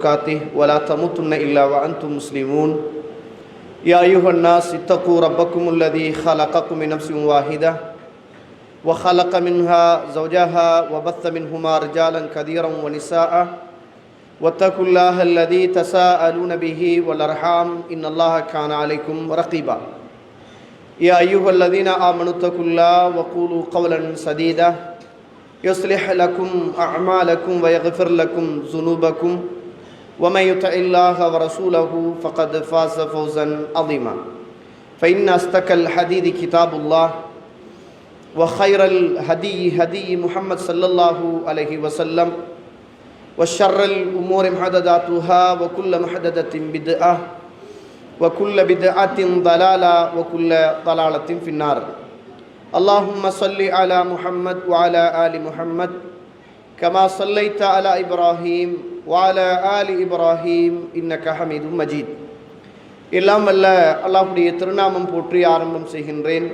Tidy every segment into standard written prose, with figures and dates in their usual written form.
تقاته ولا تموتن إلا وأنتم مسلمون يا أيها الناس اتقوا ربكم الذي خلقكم من نفس واحدة وخلق منها زوجها وبث منهما رجالا كثيرا ونساء واتقوا الله الذي تساءلون به والأرحام إن الله كان عليكم رقيبا يا أيها الذين آمنوا اتقوا الله وقولوا قولا سديدا يصلح لكم أعمالكم ويغفر لكم ذنوبكم ومن يطع الله ورسوله فقد فاز فوزا عظيما فإن أصدق الحديث كتاب الله وخير الهدي هدي محمد صلى الله عليه وسلم وشر الأمور محدثاتها وكل محدثة بدعة وكل بدعة ضلالة وكل ضلالة في النار اللهم صل على محمد وعلى آل محمد كما صليت على إبراهيم وعلى آل إبراهيم إنك حميد مجيد எல்லாம் வல்ல அல்லாஹ்வுடைய திருநாமம் போற்றி ஆரம்பம் செய்கின்றேன்.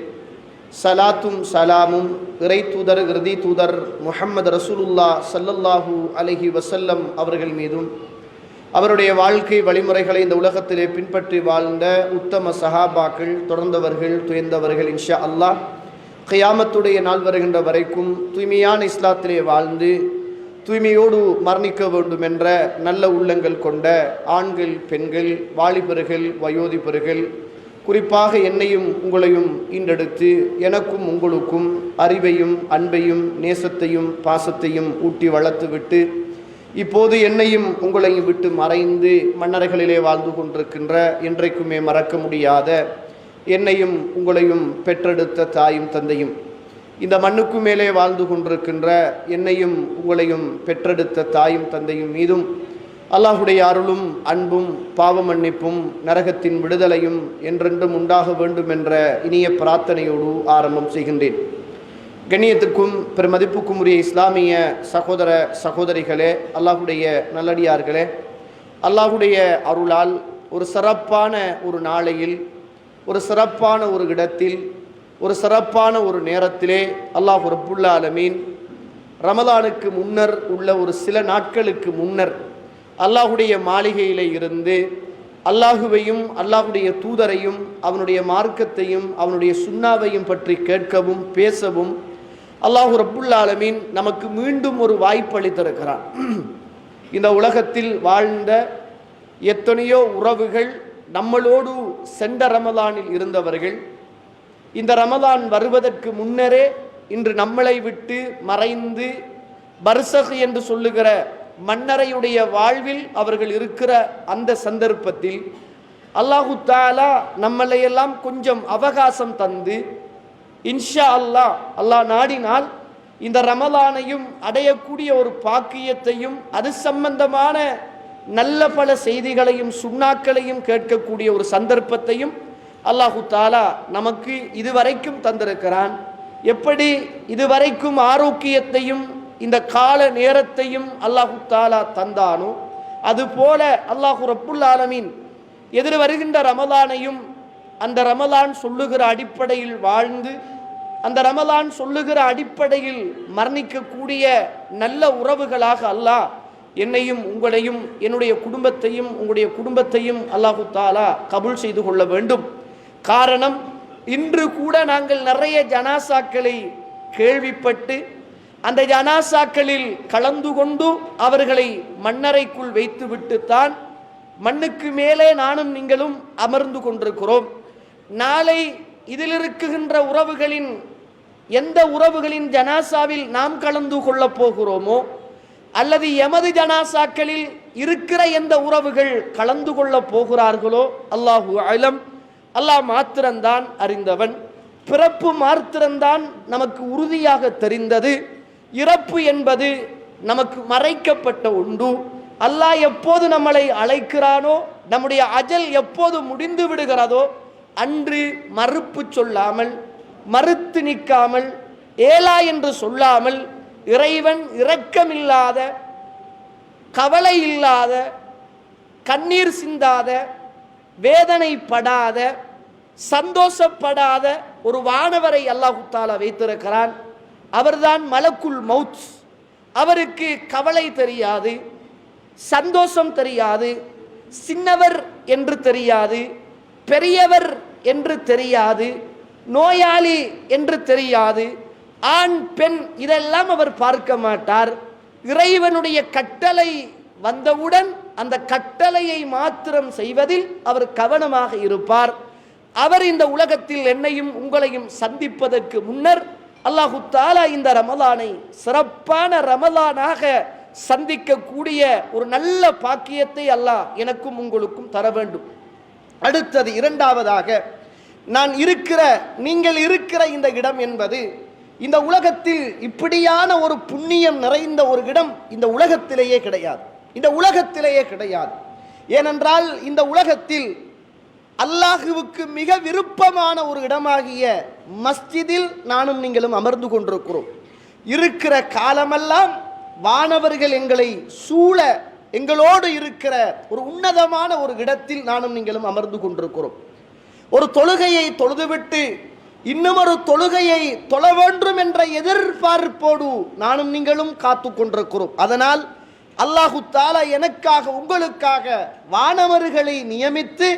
சலாத்தும் சலாமும் இறை தூதர் இறுதி தூதர் முஹம்மது ரசூலுல்லாஹ் ஸல்லல்லாஹு அலைஹி வஸல்லம் அவர்கள் மீதும் அவருடைய வாழ்க்கை வழிமுறைகளை இந்த உலகத்திலே பின்பற்றி வாழ்ந்த உத்தம சஹாபாக்கள், தொடர்ந்தவர்கள், துயர்ந்தவர்கள் இன்ஷா அல்லாஹ் கியாமத்துடைய நாள் வருகின்ற வரைக்கும் தூய்மையான இஸ்லாத்திலே வாழ்ந்து தூய்மையோடு மரணிக்க வேண்டும் என்ற நல்ல உள்ளங்கள் கொண்ட ஆண்கள், பெண்கள், வாலிபர்கள், வயோதிபர்கள், குறிப்பாக என்னையும் உங்களையும் ஈண்டெடுத்து எனக்கும் உங்களுக்கும் அறிவையும் அன்பையும் நேசத்தையும் பாசத்தையும் ஊட்டி வளர்த்துவிட்டு இப்போது என்னையும் உங்களையும் விட்டு மறைந்து மன்னரைகளிலே வாழ்ந்து கொண்டிருக்கின்ற என்றைக்குமே மறக்க முடியாத என்னையும் உங்களையும் பெற்றெடுத்த தாயும் தந்தையும், இந்த மண்ணுக்கு மேலே வாழ்ந்து கொண்டிருக்கின்ற என்னையும் உங்களையும் பெற்றெடுத்த தாயும் தந்தையும் மீதும் அல்லாஹுடைய அருளும் அன்பும் பாவ மன்னிப்பும் நரகத்தின் விடுதலையும் என்றென்றும் உண்டாக வேண்டும் என்ற இனிய பிரார்த்தனையோடு ஆரம்பம் செய்கின்றேன். கண்ணியத்திற்கும் பெருமதிப்புக்கும் உரிய இஸ்லாமிய சகோதர சகோதரிகளே, அல்லாஹுடைய நல்லடியார்களே, அல்லாஹுடைய அருளால் ஒரு சிறப்பான ஒரு நாளையில், ஒரு சிறப்பான ஒரு இடத்தில், ஒரு சிறப்பான ஒரு நேரத்திலே அல்லாஹ் ரப்புல் ஆலமீன் ரமலானுக்கு முன்னர் உள்ள ஒரு சில நாட்களுக்கு முன்னர் அல்லாஹுடைய மாளிகையிலே இருந்து அல்லாஹுவையும் அல்லாஹுடைய தூதரையும் அவனுடைய மார்க்கத்தையும் அவனுடைய சுன்னாவையும் பற்றி கேட்கவும் பேசவும் அல்லாஹு ரப்புல் ஆலமீன் நமக்கு மீண்டும் ஒரு வாய்ப்பு அளித்திருக்கிறான். இந்த உலகத்தில் வாழ்ந்த எத்தனையோ உறவுகள் நம்மளோடு சென்ற ரமலானில் இருந்தவர்கள் இந்த ரமலான் வருவதற்கு முன்னரே இன்று நம்மளை விட்டு மறைந்து பர்சக் என்று சொல்லுகிற மன்னரையுடைய வாழ்வில் அவர்கள் இருக்கிற அந்த சந்தர்ப்பத்தில் அல்லாஹு தஆலா நம்மளையெல்லாம் கொஞ்சம் அவகாசம் தந்து இன்ஷா அல்லாஹ், அல்லாஹ் நாடினால் இந்த ரமலானையும் அடையக்கூடிய ஒரு பாக்கியத்தையும் அது சம்பந்தமான நல்ல பல செய்திகளையும் சுன்னாக்களையும் கேட்கக்கூடிய ஒரு சந்தர்ப்பத்தையும் அல்லாஹு தஆலா நமக்கு இதுவரைக்கும் தந்திருக்கிறான். எப்படி இதுவரைக்கும் ஆரோக்கியத்தையும் இந்த கால நேரத்தையும் அல்லாஹு தஆலா தந்தானோ அதுபோல அல்லாஹு ரப்புல் ஆலமீன் எதிர் வருகின்ற ரமலானையும் அந்த ரமலான் சொல்லுகிற அடிப்படையில் வாழ்ந்து அந்த ரமலான் சொல்லுகிற அடிப்படையில் மரணிக்கக்கூடிய நல்ல உறவுகளாக அல்லாஹ் என்னையும் உங்களையும் என்னுடைய குடும்பத்தையும் உங்களுடைய குடும்பத்தையும் அல்லாஹு தஆலா கபூல் செய்து கொள்ள வேண்டும். காரணம், இன்று கூட நாங்கள் நிறைய ஜனாசாக்களை கேள்விப்பட்டு அந்த ஜனாசாக்களில் கலந்து கொண்டு அவர்களை மண்ணறைக்குள் வைத்துவிட்டு தான் மண்ணுக்கு மேலே நானும் நீங்களும் அமர்ந்து கொண்டிருக்கிறோம். நாளை இதில் இருக்குகின்ற உறவுகளின் எந்த உறவுகளின் ஜனாசாவில் நாம் கலந்து கொள்ளப் போகிறோமோ அல்லது எமது ஜனாசாக்களில் இருக்கிற எந்த உறவுகள் கலந்து கொள்ளப் போகிறார்களோ அல்லாஹு அலம், அல்லாஹ் மாத்திரம்தான் அறிந்தவன். பிறப்பு மாத்திரம்தான் நமக்கு உறுதியாக தெரிந்தது. இறப்பு என்பது நமக்கு மறைக்கப்பட்ட ஒன்று. அல்லாஹ் எப்போது நம்மளை அழைக்கிறானோ, நம்முடைய அஜல் எப்போது முடிந்து விடுகிறதோ அன்று மறுப்பு சொல்லாமல், மறுத்து நிற்காமல், ஏலா என்று சொல்லாமல் இறைவன் இரக்கமில்லாத, கவலை இல்லாத, கண்ணீர் சிந்தாத, வேதனைப்படாத, சந்தோஷப்படாத ஒரு வானவரை அல்லாஹு தஆலா வைத்திருக்கிறான். அவர்தான் மலக்குல் மௌத். அவருக்கு கவலை தெரியாது, சந்தோஷம் தெரியாது, சின்னவர் என்று தெரியாது, பெரியவர் என்று தெரியாது, நோயாளி என்று தெரியாது, ஆண் பெண் இதெல்லாம் அவர் பார்க்க மாட்டார். இறைவனுடைய கட்டளை வந்தவுடன் அந்த கட்டளையை மாத்திரம் செய்வதில் அவர் கவனமாக இருப்பார். அவர் இந்த உலகத்தில் என்னையும் உங்களையும் சந்திப்பதற்கு முன்னர் அல்லாஹு தஆலா இந்த ரமலானை சிறப்பான ரமலானாக சந்திக்கக்கூடிய ஒரு நல்ல பாக்கியத்தை அல்லாஹ் எனக்கும் உங்களுக்கும் தர வேண்டும். அடுத்தது, இரண்டாவதாக, நீங்கள் இருக்கிற இந்த இடம் என்பது இந்த உலகத்தில் இப்படியான ஒரு புண்ணியம் நிறைந்த ஒரு இடம் இந்த உலகத்திலேயே கிடையாது. ஏனென்றால் இந்த உலகத்தில் அல்லாஹுவுக்கு மிக விருப்பமான ஒரு இடமாகிய மஸ்ஜிதில் நானும் நீங்களும் அமர்ந்து கொண்டிருக்கிறோம். இருக்கிற காலமெல்லாம் வானவர்கள் எங்களை சூழ எங்களோடு இருக்கிற ஒரு உன்னதமான ஒரு இடத்தில் நானும் நீங்களும் அமர்ந்து கொண்டிருக்கிறோம். ஒரு தொழுகையை தொழுதுவிட்டு இன்னுமொரு தொழுகையை தொழ வேண்டும் என்ற எதிர்பார்ப்போடு நானும் நீங்களும் காத்து கொண்டிருக்கிறோம். அதனால் அல்லாஹு தஆலா எனக்காக உங்களுக்காக வானவர்களை நியமித்து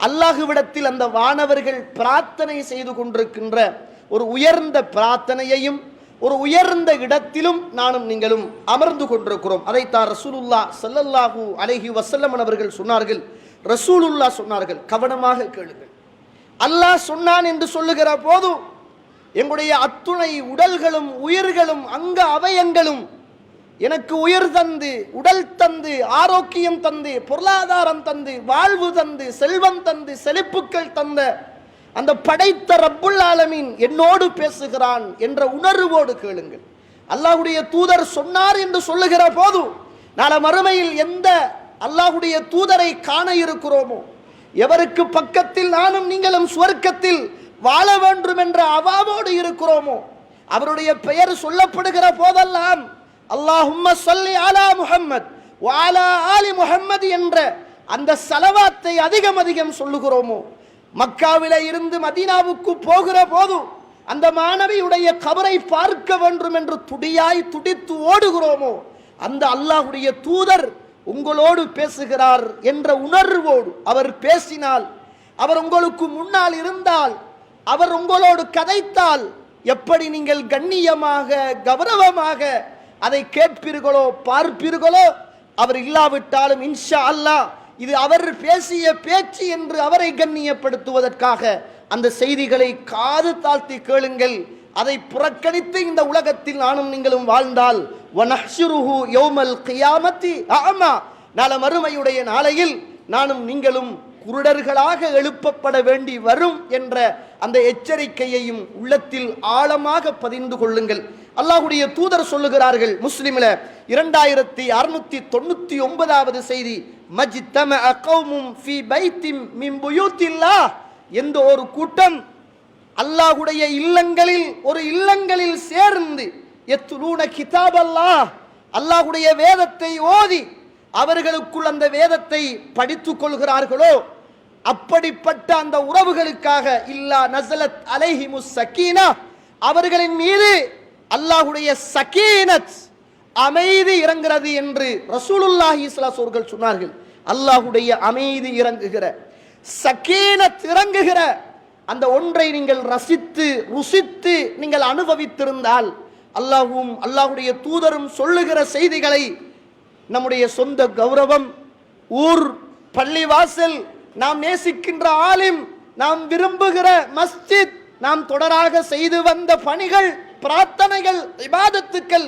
அல்லாஹுவிடத்தில் அந்த வானவர்கள் பிரார்த்தனை செய்து கொண்டிருக்கின்ற ஒரு உயர்ந்த பிரார்த்தனையையும் ஒரு உயர்ந்த இடத்திலும் நானும் நீங்களும் அமர்ந்து கொண்டிருக்கிறோம். அதைத்தான் ரசூலுல்லாஹ் ஸல்லல்லாஹு அலைஹி வஸல்லம் அவர்கள் சொன்னார்கள். ரசூலுல்லாஹ் சொன்னார்கள், கவனமாக கேளுங்கள். அல்லாஹ் சொன்னான் என்று சொல்லுகிற போது எங்களுடைய அத்துணை உடல்களும் உயிர்களும் அங்க அவயங்களும் எனக்கு உயிர் தந்து, உடல் தந்து, ஆரோக்கியம் தந்து, பொருளாதாரம் தந்து, வாழ்வு தந்து, செல்வம் தந்து, செழிப்புக்கள் தந்த அந்த படைத்த ரப்புல் ஆலமீன் என்னோடு பேசுகிறான் என்ற உணர்வோடு கேளுங்கள். அல்லாஹ்வுடைய தூதர் சொன்னார் என்று சொல்லுகிற போது நாளை மறுமையில் எந்த அல்லாஹ்வுடைய தூதரை காண இருக்கிறோமோ, எவருக்கு பக்கத்தில் நானும் நீங்களும் சுவர்க்கத்தில் வாழ வேண்டும் என்ற அவாவோடு இருக்கிறோமோ, அவருடைய பெயர் சொல்லப்படுகிற போதெல்லாம் அல்லாஹும்ம ஸல்லி அலா முஹம்மத் வ அலா ஆலி முஹம்மத் என்ற அந்த ஸலவாத்தை அதிகம் சொல்லுகிறோமோ, மக்காவிலே இருந்து மதீனாவுக்கு போகிற போது அந்த மாணவியுடைய கபரை பார்க்க வேண்டும் என்று துடித்து ஓடுகிறோமோ, அந்த அல்லாஹ்வுடைய தூதர் உங்களோடு பேசுகிறார் என்ற உணர்வோடு அவர் பேசினால், அவர் உங்களுக்கு முன்னால் இருந்தால், அவர் உங்களோடு கதைத்தால் எப்படி நீங்கள் கண்ணியமாக கௌரவமாக அதை கேட்பீர்களோ பார்ப்பீர்களோ, அவர் இல்லாவிட்டாலும் இன்ஷா அல்லாஹ் இது அவர் பேசிய பேச்சு என்று அவரை கண்ணியப்படுத்துவதற்காக அந்த செய்திகளை காது தாழ்த்தி கேளுங்கள். அதை புறக்கணித்து இந்த உலகத்தில் நானும் நீங்களும் வாழ்ந்தால் வனஹ்ஷுருஹு யௌமல் கியாமத்தி அஅமா, நாளை மறுமையுடைய நாளையில் நானும் நீங்களும் குருடர்களாக எழுப்பப்பட வேண்டி வரும் என்ற அந்த எச்சரிக்கையையும் உள்ளத்தில் ஆழமாக பதிந்து கொள்ளுங்கள். அல்லாஹ்வுடைய தூதர் சொல்லுகிறார்கள், முஸ்லிம்ல 2699வது செய்தி, மஜ்தமஅ கௌமும் ஃபீ பைத்தின் மின் புயூத்தில்லாஹ், எந்த ஒரு கூட்டம் அல்லாஹ்வுடைய இல்லங்களில் சேர்ந்து யத்லூன கிதாபல்லாஹ், அல்லாஹ்வுடைய வேதத்தை ஓதி அவர்களுக்குள் அந்த வேதத்தை படித்துக் கொள்கிறார்களோ, அப்படிப்பட்ட அந்த உறவுகளுக்காக இல்லா நஸலத் அலைஹிமுஸ் ஸகீனா, அவர்களின் மீது அல்லாஹ்வுடைய ஸகீனத் அமைதி இறங்குகிறது என்று ரசூலுல்லாஹி ஸல்லல்லாஹு அலைஹி வஸல்லம் சொன்னார்கள். அல்லாஹ்வுடைய அமைதி இறங்குகிற, ஸகீனத் இறங்குகிற அந்த ஒன்றை நீங்கள் ரசித்து ருசித்து நீங்கள் அனுபவித்திருந்தால், அல்லாஹ்வும் அல்லாஹ்வுடைய தூதரும் சொல்லுகிற செய்திகளை நம்முடைய சொந்த கௌரவம், ஊர், பள்ளிவாசல், நாம் நேசிக்கின்ற ஆலிம், நாம் விரும்புகிற மஸ்ஜித், நாம் தொடராக செய்து வந்த பணிகள், பிரார்த்தனைகள், இபாதத்துக்கள்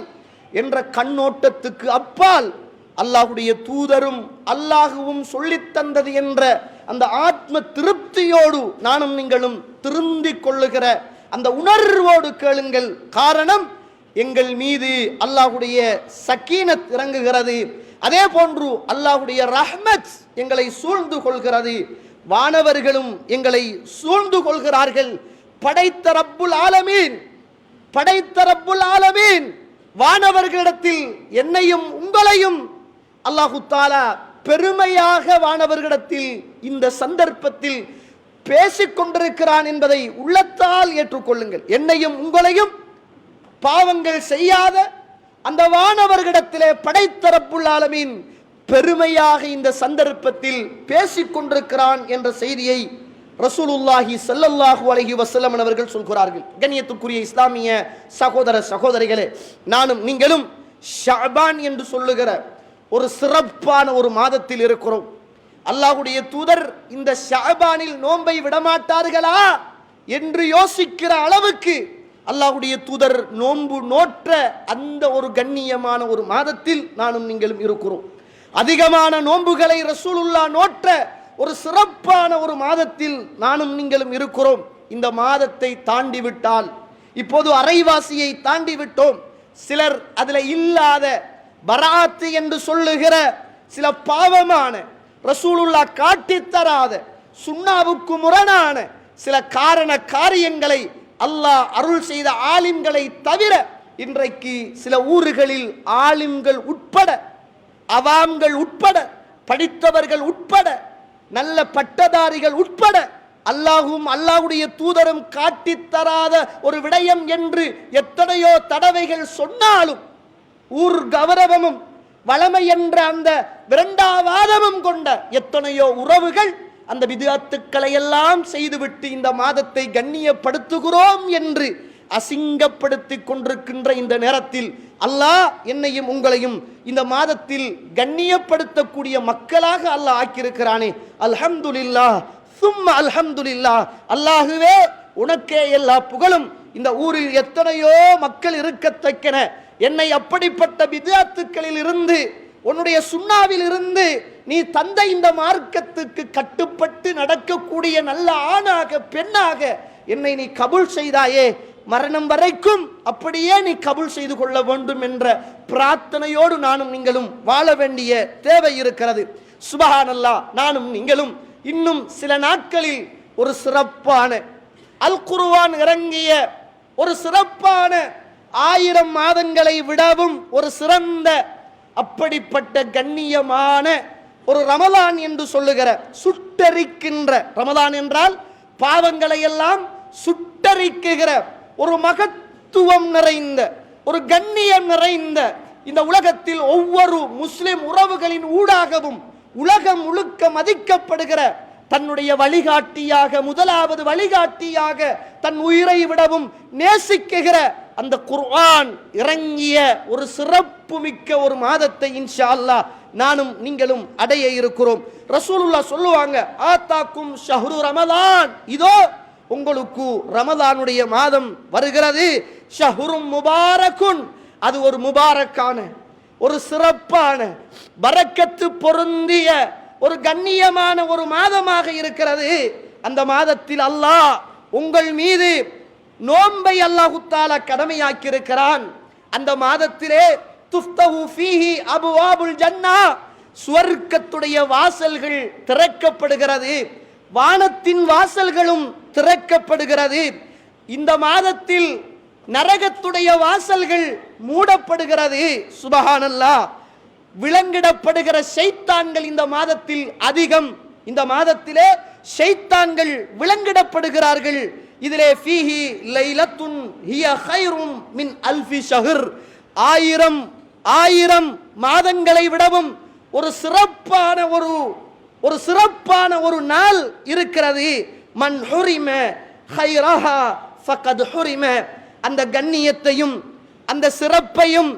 என்ற கண்ணோட்டத்துக்கு அப்பால் அல்லாஹ்வுடைய தூதரும் அல்லாஹுவும் சொல்லித் தந்தது என்ற அந்த ஆத்ம திருப்தியோடு நானும் நீங்களும் திருந்திக் கொள்ளுகிற அந்த உணர்வோடு கேளுங்கள். காரணம், எங்கள் மீது அல்லாஹ்வுடைய ஸகீனத் இறங்குகிறது, அதே போன்று அல்லாஹ்வுடைய ரஹ்மத் எங்களை சூழ்ந்து கொள்கிறது, வானவர்களும் எங்களை சூழ்ந்து கொள்கிறார்கள். படைத்த ரப்புல் ஆலமீன் வானவர்களிடத்தில் என்னையும் உங்களையும் அல்லாஹு தஆலா பெருமையாக வானவர்களிடத்தில் இந்த சந்தர்ப்பத்தில் பேசிக் கொண்டிருக்கிறான் என்பதை உள்ளத்தால் ஏற்றுக்கொள்ளுங்கள். என்னையும் உங்களையும் பாவங்கள் செய்யாத அந்த வானவர்களிடத்திலே படைத்த ரப்புல் ஆலமீன் பெருமையாக இந்த சந்தர்ப்பத்தில் பேசிக் கொண்டிருக்கிறான் என்ற செய்தியை ரசூலுல்லாஹி ஸல்லல்லாஹு அலைஹி வஸல்லம் அவர்கள் சொல்கிறார்கள். கண்ணியத்துக்குரிய இஸ்லாமிய சகோதர சகோதரிகளே, நானும் நீங்களும் ஷஅபான் என்று சொல்லுகிற ஒரு சிறப்பான ஒரு மாதத்தில் இருக்கிறோம். அல்லாஹ்வுடைய தூதர் இந்த ஷஅபானில் நோன்பை விடமாட்டார்களா என்று யோசிக்கிற அளவுக்கு அல்லாஹ்வுடைய தூதர் நோன்பு நோற்ற அந்த ஒரு கண்ணியமான ஒரு மாதத்தில் நானும் நீங்களும் இருக்கிறோம். அதிகமான நோன்புகளை ரசூலுல்லாஹ் நோற்ற ஒரு சிறப்பான ஒரு மாதத்தில் நானும் நீங்களும் இருக்கிறோம். இந்த மாதத்தை தாண்டி விட்டால், இப்போது அரைவாசியை தாண்டி விட்டோம். சிலர் அதில் இல்லாத பராத்து என்று சொல்லுகிற சில பாவமான ரசூலுல்லாஹ் காட்டித்தராத சுன்னாவுக்கு முரணான சில காரண காரியங்களை அல்லாஹ் அருள் செய்த ஆலிம்களை தவிர இன்றைக்கு சில ஊர்களில் ஆலிம்கள் உட்பட, அவாம்கள் உட்பட, படித்தவர்கள் உட்பட, நல்ல பட்டதாரிகள் உட்பட அல்லாஹும் அல்லாஹ்வுடைய தூதரும் காட்டித்தராத ஒரு விடயம் என்று எத்தனையோ தடவைகள் சொன்னாலும் ஊர் கௌரவமும் வளமை என்ற அந்த விரண்டாவாதமும் கொண்ட எத்தனையோ உறவுகள் அந்த விதத்துக்களை எல்லாம் செய்துவிட்டு இந்த மாதத்தை கண்ணியப்படுத்துகிறோம் என்று அசிங்கப்படுத்தி கொண்டிருக்கின்ற இந்த நேரத்தில் அல்லாஹ் என்னையும் உங்களையும் இந்த மாதத்தில் கண்ணியப்படுத்தக்கூடிய மக்களாக அல்லாஹ் ஆக்கியிருக்கிறானே. அல்ஹம்துலில்லாஹ் சும்மா அல்ஹம்துலில்லாஹ். அல்லாஹுவே உனக்கே எல்லா புகழும். இந்த ஊரில் எத்தனையோ மக்கள் இருக்கத்தக்கன என்னை அப்படிப்பட்ட பித்அத்துக்களில் இருந்து, உன்னுடைய சுன்னாவில் இருந்து நீ தந்த இந்த மார்க்கத்துக்கு கட்டுப்பட்டு நடக்கக்கூடிய நல்ல ஆணாக பெண்ணாக என்னை நீ கபூல் செய்தாயே, மரணம் வரைக்கும் அப்படியே நீ கபூல் செய்து கொள்ள வேண்டும் என்ற பிரார்த்தனையோடு நானும் நீங்களும் வாழ வேண்டிய தேவை இருக்கிறது. சுப்ஹானல்லாஹ். நானும் நீங்களும் இன்னும் சில நாட்களில் ஒரு சிறப்பான அல் குர்ஆன் இறங்கிய ஒரு சிறப்பான 1000 மாதங்களை விடவும் ஒரு சிறந்த அப்படிப்பட்ட கண்ணியமான ஒரு ரமலான் என்று சொல்லுகிற சுட்டரிக்கின்ற ரமலான் என்றால் பாவங்களை எல்லாம் சுட்டரிக்குகிற ஒரு மகத்துவம் நிறைந்த ஒரு கண்ணியம் நிறைந்த இந்த உலகத்தில் ஒவ்வொரு முஸ்லிம் உறவுகளின் ஊடாகவும் உலகம் முழுக்க மதிக்கப்படுகிற தன்னுடைய வழிகாட்டியாக, முதலாவது வழிகாட்டியாக தன் உயிரை விடவும் நேசிக்குகிற அந்த குர்ஆன் இறங்கிய ஒரு சிறப்பு மிக்க ஒரு மாதத்தை இன்ஷா அல்லாஹ் நானும் நீங்களும் அடைய இருக்கிறோம். ரசூலுல்லாஹ் சொல்லுவாங்க, ஆத்தாக்கும் ஷஹ்ரு ரமலான், இதோ உங்களுக்கு ரமலானுடைய மாதம் வருகிறது. ஷஹ்ரும் முபாரக்குன், அது ஒரு முபாரக்கான ஒரு சிறப்பான பரக்கத்து பொருந்திய ஒரு கண்ணியமான ஒரு மாதமாக இருக்கிறது. அந்த மாதத்தில் அல்லாஹ் உங்கள் மீது நோன்பை அல்லாஹ் தஆலா கடமையாக்கி இருக்கிறான். அந்த மாதத்திலே துஃப்தஹு ஃபீஹி அப்வாபுல் ஜன்னா, சுவர்க்கத்துடைய வாசல்கள் திறக்கப்படுகிறது, வானத்தின் வாசல்களும் திறக்கப்படுகிறது. இந்த மாதத்தில் நரகத்துடைய வாசல்கள் மூடப்படுகிறது. சுப்ஹானல்லாஹ். விலங்கிடப்படுகிற ஷைத்தான்கள் இந்த மாதத்தில் அதிகம். இந்த மாதத்திலே ஷைத்தான்கள் விலங்கிடப்படுகிறார்கள். இதிலே ஃபீஹி லைலத்துன் ஹிய கைரும் மின் அல்ஃபி ஷஹர், 1000 மாதங்களை விடவும் ஒரு சிறப்பான ஒரு நாள் இருக்கிறது. மன் ஹுரிம கைரஹா ஃபகத் ஹுரிம, அந்த கண்ணியத்தையும் அந்த சிறப்பையும்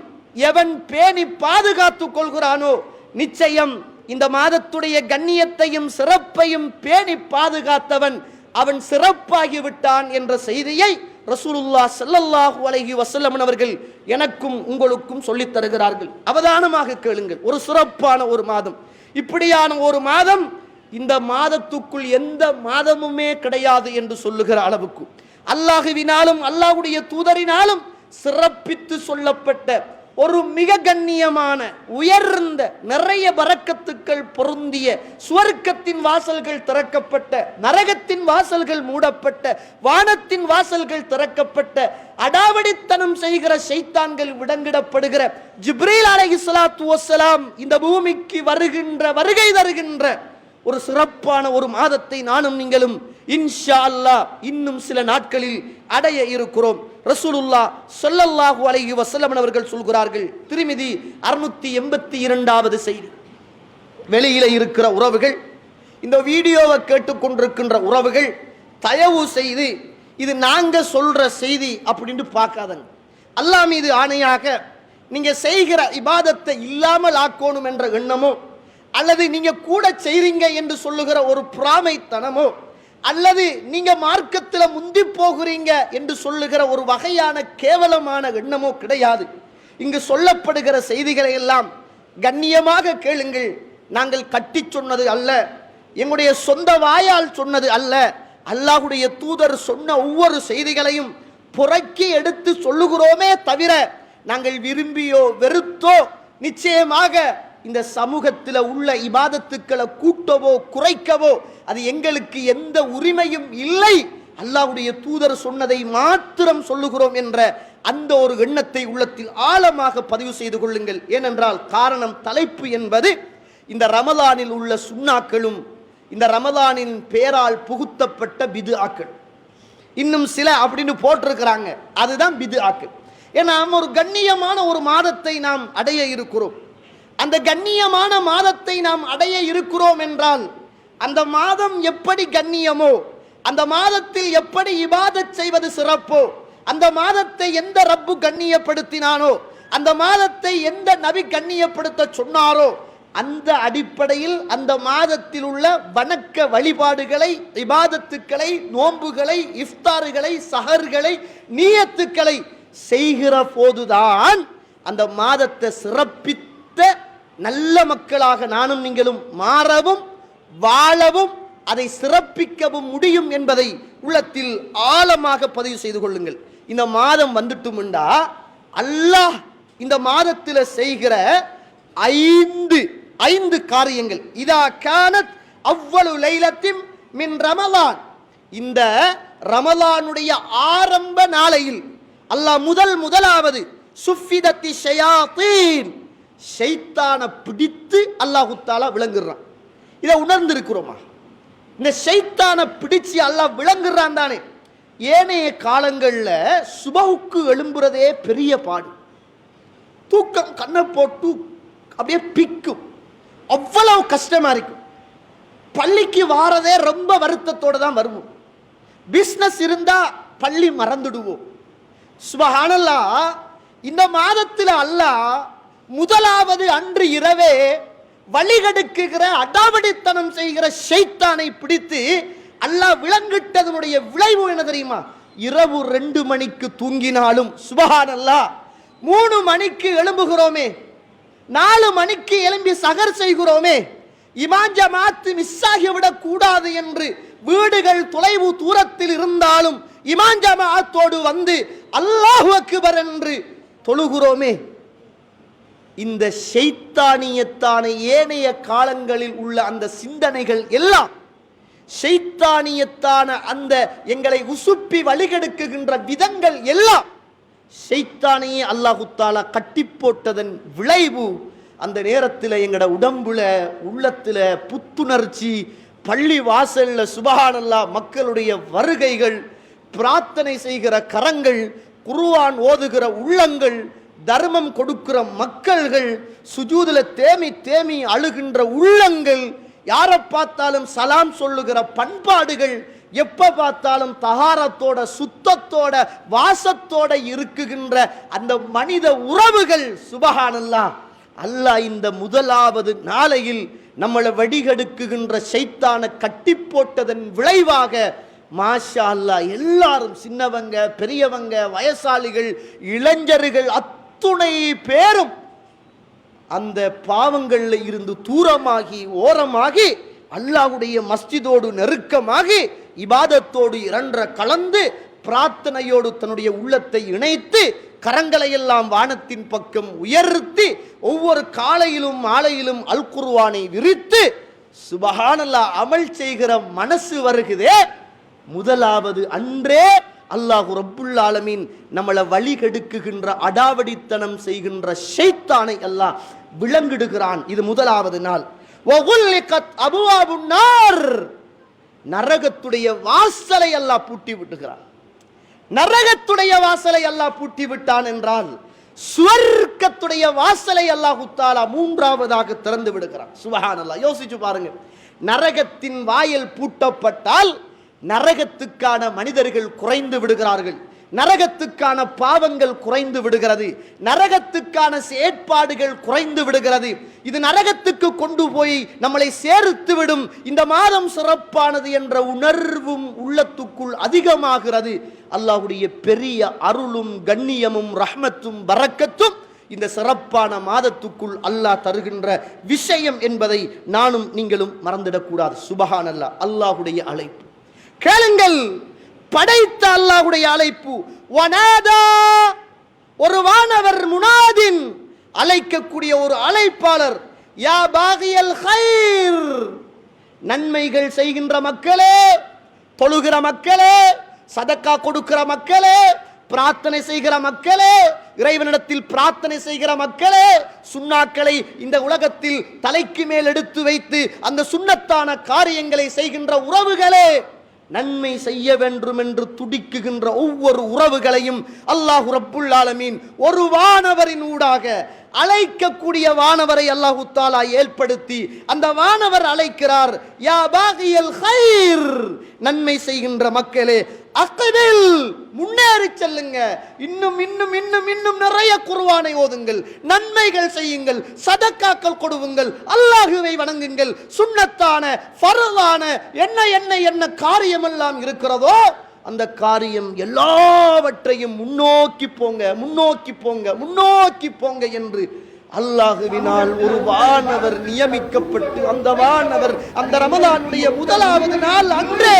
எவன் பேணி பாதுகாத்துக் கொள்கிறானோ நிச்சயம் இந்த மாதத்துடைய கண்ணியத்தையும் சிறப்பையும் பேணி பாதுகாத்தவன் அவன் சிறப்பாகி விட்டான் என்ற செய்தியை ரசூலுல்லாஹ் ஸல்லல்லாஹு அலைஹி வஸல்லம் அவர்கள் எனக்கும் உங்களுக்கும் சொல்லித் தருகிறார்கள். அவதானமாக கேளுங்கள். ஒரு சிறப்பான ஒரு மாதம், இப்படியான ஒரு மாதம் இந்த மாதத்துக்குள் எந்த மாதமுமே கிடையாது என்று சொல்லுகிற அளவுக்கு அல்லாஹுவினாலும் அல்லாஹ்வுடைய தூதரினாலும் சிறப்பித்து சொல்லப்பட்ட ஒரு மிக கண்ணியமான உயர்ந்த நிறைய பரக்கத்துக்கள் பொருந்திய சுவர்க்கத்தின் வாசல்கள் திறக்கப்பட்ட, நரகத்தின் வாசல்கள் மூடப்பட்ட, வானத்தின் வாசல்கள் திறக்கப்பட்ட, அடாவடித்தனம் செய்கிற ஷைத்தான்கள் விடங்கிடப்படுகிற ஜிப்ரீல் அலைஹிஸ்ஸலாத்து வஸ்ஸலாம் இந்த பூமிக்கு வருகை தருகின்ற ஒரு சிறப்பான ஒரு மாதத்தை நானும் நீங்களும் இன்ஷா அல்லாஹ் இன்னும் சில நாட்களில் அடைய இருக்கிறோம். ரசூலுல்லாஹ் ஸல்லல்லாஹு அலைஹி வஸல்லம் அவர்கள் சொல்கிறார்கள், திருமிதி 682வது செய்தி, வெளியில இருக்கிற உறவுகள், இந்த வீடியோவை கேட்டுக்கொண்டிருக்கின்ற உறவுகள், தயவு செய்து இது நாங்க சொல்ற செய்தி அப்படின்னு பார்க்காதங்க. அல்லாஹ் மீது ஆணையாக நீங்க செய்கிற இபாதத்தை இல்லாமல் ஆக்கணும் என்ற எண்ணமோ, அல்லது நீங்க கூட செய்றீங்க என்று சொல்லுகிற ஒரு பிராமைத்தனமோ, அல்லது நீங்க மார்க்கத்தில் முந்தி போகிறீங்க என்று சொல்லுகிற ஒரு வகையான கேவலமான எண்ணமோ கிடையாது. இங்கு சொல்லப்படுகிற செய்திகளை எல்லாம் கண்ணியமாக கேளுங்கள். நாங்கள் கட்டி சொன்னது அல்ல, எங்களுடைய சொந்த வாயால் சொன்னது அல்ல. அல்லாஹ்வுடைய தூதர் சொன்ன ஒவ்வொரு செய்திகளையும் புறக்கி எடுத்து சொல்லுகிறோமே தவிர, நாங்கள் விரும்பியோ வெறுத்தோ நிச்சயமாக இந்த சமூகத்தில் உள்ள இபாதத்துக்களை கூட்டவோ குறைக்கவோ அது எங்களுக்கு எந்த உரிமையும் இல்லை. அல்லாஹ்வுடைய தூதர் சொன்னதை மாத்திரம் சொல்லுகிறோம் என்ற அந்த ஒரு எண்ணத்தை உள்ளத்தில் ஆழமாக பதிவு செய்து கொள்ளுங்கள். ஏனென்றால் காரணம், தலைப்பு என்பது இந்த ரமலானில் உள்ள சுன்னாக்களும் இந்த ரமலானின் பேரால் புகுத்தப்பட்ட பிதுஆக்கள். இன்னும் சில அப்படின்னு போட்டிருக்கிறாங்க, அதுதான் பிதுஆக்கள். ஏன்னா ஒரு கண்ணியமான ஒரு மாதத்தை நாம் அடைய இருக்கிறோம். அந்த கண்ணியமான மாதத்தை நாம் அடைய இருக்கிறோம் என்றால் அந்த மாதம் எப்படி கண்ணியமோ, அந்த மாதத்தில் எப்படி இபாதத் செய்வது சிறப்போ, அந்த மாதத்தை எந்த ரப்பு கண்ணியப்படுத்தினானோ, அந்த மாதத்தை எந்த நபி கண்ணியப்படுத்த சொன்னாரோ, அந்த அடிப்படையில் அந்த மாதத்தில் உள்ள வணக்க வழிபாடுகளை, இபாதத்துக்களை, நோன்புகளை, இஃப்தாறுகளை, சஹர்களை, நியத்துக்களை செய்கிற போதுதான் அந்த மாதத்தை சிறப்பித்த நல்ல மக்களாக நானும் நீங்களும் மாறவும் வாழவும் அதை சிறப்பிக்கவும் முடியும் என்பதை உள்ளத்தில் ஆழமாக பதிவு செய்து கொள்ளுங்கள். இந்த மாதம் வந்துட்டும்டா அல்லாஹ் இந்த மாதத்தில் செய்கிற ஐந்து காரியங்கள், இதா கானத் அவ்வளவு லைலத்தின் மின் ரமலான், இந்த ரமலானுடைய ஆரம்ப நாளையில் அல்லாஹ் முதலாவது சுஃபிதத்தி ஷயாத்தீன், ஷைத்தானை பிடித்து அல்லாஹு தஆலா விளங்குறான். இதை உணர்ந்து இருக்கிறோமா? இந்த ஷைத்தானை பிடிச்சு அல்லாஹ் விளங்குறான் தானே. ஏனைய காலங்களில் சுபஹுக்கு எழும்புறதே பெரிய பாடு, தூக்கம் கண்ணை போட்டு அப்படியே பிக்கும், அவ்வளவு கஷ்டமா இருக்கும். பள்ளிக்கு வாரதே ரொம்ப வருத்தத்தோடு தான் வருவோம். பிஸ்னஸ் இருந்தா பள்ளி மறந்துடுவோம். சுப்ஹானல்லாஹ், இந்த மாதத்தில் அல்லாஹ் முதலாவது அன்று இரவே வழிகெடுக்குகிற அடாவடித்தனம் செய்கிற ஷைத்தானை பிடித்து அல்லாஹ் விளங்கிட்டதனுடைய விளைவு என்ன தெரியுமா? இரவு 2 மணிக்கு தூங்கினாலும் சுப்ஹானல்லாஹ் 3 மணிக்கு எழும்புகிறோமே, 4 மணிக்கு எழும்பி சகர் செய்கிறோமே, இமாம் ஜமாத் மிஸ் ஆகிவிடக் கூடாது என்று வீடுகள் தொலைவு தூரத்தில் இருந்தாலும் இமாம் ஜமாத்தோடு வந்து அல்லாஹு அக்பர் என்று தொழுகிறோமே. இந்த ஷைத்தானியத்தான ஏனைய காலங்களில் உள்ள அந்த சிந்தனைகள் எல்லாம், ஷைத்தானியத்தான அந்த எங்களை உசுப்பி வழிகெடுக்குகின்ற விதங்கள் எல்லாம் ஷைத்தானியே அல்லாஹு தஆலா கட்டி போட்டதன் விளைவு. அந்த நேரத்தில் எங்கட உடம்புல உள்ளத்துல புத்துணர்ச்சி, பள்ளி வாசல்ல சுப்ஹானல்லாஹ் மக்களுடைய வருகைகள், பிரார்த்தனை செய்கிற கரங்கள், குர்ஆன் ஓதுகிற உள்ளங்கள், தர்மம் கொடுக்கிற மக்கள்கள், சுஜூதுல தேமி அழுகின்ற உள்ளங்கள், யாரை பார்த்தாலும் சலாம் சொல்லுகிற பண்பாடுகள், எப்ப பார்த்தாலும் தஹாரத்தோட சுத்தத்தோட வாசத்தோட இருக்குகின்ற அந்த மனித உறவுகள். சுப்ஹானல்லாஹ், அல்லாஹ் இந்த முதலாவது நாளையில் நம்மளை வடிகெடுக்குகின்ற ஷைத்தானை கட்டி போட்டதன் விளைவாக மாஷா அல்லாஹ் எல்லாரும், சின்னவங்க பெரியவங்க வயசாளிகள் இளைஞர்கள் அத்துணை பேரும் அந்த பாவங்கள்ல இருந்து தூரமாகி ஓரமாகி அல்லாஹ்வுடைய மஸ்ஜிதோடு நெருக்கமாகி இபாதத்தோடு இரண்டரை கலந்து பிரார்த்தனையோடு தன்னுடைய உள்ளத்தை இணைத்து கரங்களை எல்லாம் வானத்தின் பக்கம் உயர்த்தி ஒவ்வொரு காலையிலும் மாலையிலும் அல் குர்ஆனை விரித்து சுப்ஹானல்லாஹ் அமல் செய்கிற மனசு வருகிறதே, முதலாவது அன்றே அல்லாஹ் ரப்புல் ஆலமீன் நம்மளை வழிகெடுக்குகின்ற அடாவடித்தனம் செய்கின்ற ஷைத்தானை அல்லாஹ் விளங்கிடுகிறான். இது முதலாவது நாள். வகுல்லிகத் அபுவாபுன் நார், நரகத்துடைய வாசலை அல்லாஹ் பூட்டி விட்டுகிறான். நரகத்துடைய வாசலை அல்லாஹ் பூட்டி விட்டான் என்றால் சுவர்க்கத்துடைய வாசலை அல்லாஹ் தஆலா மூன்றாவதாக திறந்து விடுகிறான். சுப்ஹானல்லாஹ். யோசிச்சு பாருங்க, நரகத்தின் வாயில் பூட்டப்பட்டால் நரகத்துக்கான மனிதர்கள் குறைந்து விடுகிறார்கள், நரகத்துக்கான பாவங்கள் குறைந்து விடுகிறது, நரகத்துக்கான செயற்பாடுகள் குறைந்து விடுகிறது. இது நரகத்துக்கு கொண்டு போய் நம்மளை சேர்த்து விடும். இந்த மாதம் சிறப்பானது என்ற உணர்வும் உள்ளத்துக்குள் அதிகமாகிறது. அல்லாஹ்வுடைய பெரிய அருளும் கண்ணியமும் ரஹ்மத்தும் பரக்கத்தும் இந்த சிறப்பான மாதத்துக்குள் அல்லாஹ் தருகின்ற விஷயம் என்பதை நானும் நீங்களும் மறந்துடக்கூடாது. சுப்ஹானல்லாஹ். அல்லாஹ்வுடைய அழைப்பு கேளுங்கள், படைத்த அல்லாஹ்வுடைய அழைப்பு. வனாதா, ஒரு வானவர், முனாதின், அழைக்கக்கூடிய ஒரு அழைப்பாளர். யா பாகியல் கைர், நன்மைகள் செய்கின்ற மக்களே, தொழுகிற மக்களே, சதக்கா கொடுக்கிற மக்களே, பிரார்த்தனை செய்கிற மக்களே, இறைவனிடத்தில் பிரார்த்தனை செய்கிற மக்களே, சுன்னாக்களை இந்த உலகத்தில் தலைக்கு மேல் எடுத்து வைத்து அந்த சுன்னத்தான காரியங்களை செய்கின்ற உறவுகளே, நன்மை செய்ய வேண்டும் என்று துடிக்குகின்ற ஒவ்வொரு உறவுகளையும் அல்லாஹ் ரப்புல் ஆலமீன் ஒரு வானவரின் ஊடாக அழைக்கக்கூடிய வானவரை அல்லாஹ் தஆலா ஏற்படுத்தி அந்த வானவர் அழைக்கிறார். யா பாகியல் கைர், நன்மை செய்கின்ற மக்களே, அக்பில், முன்னேறி செல்லுங்க, இன்னும் இன்னும் இன்னும் இன்னும் நிறைய குர்ஆனை ஓதுங்கள், நன்மைகள் செய்யுங்கள், சதக்காக்கள் கொடுவுங்கள், அல்லாஹ்வை வணங்குங்கள், சுன்னத்தான ஃபர்லான என்ன என்ன என்ன காரியமெல்லாம் இருக்கிறதோ அந்த காரியம் எல்லாவற்றையும் முன்னோக்கி போங்க, முன்னோக்கி போங்க, முன்னோக்கி போங்க என்று அல்லாஹ்வினால் ஒரு வானவர் நியமிக்கப்பட்டு அந்த வானவர் அந்த ரமலானுடைய முதலாவது நாள் அன்றே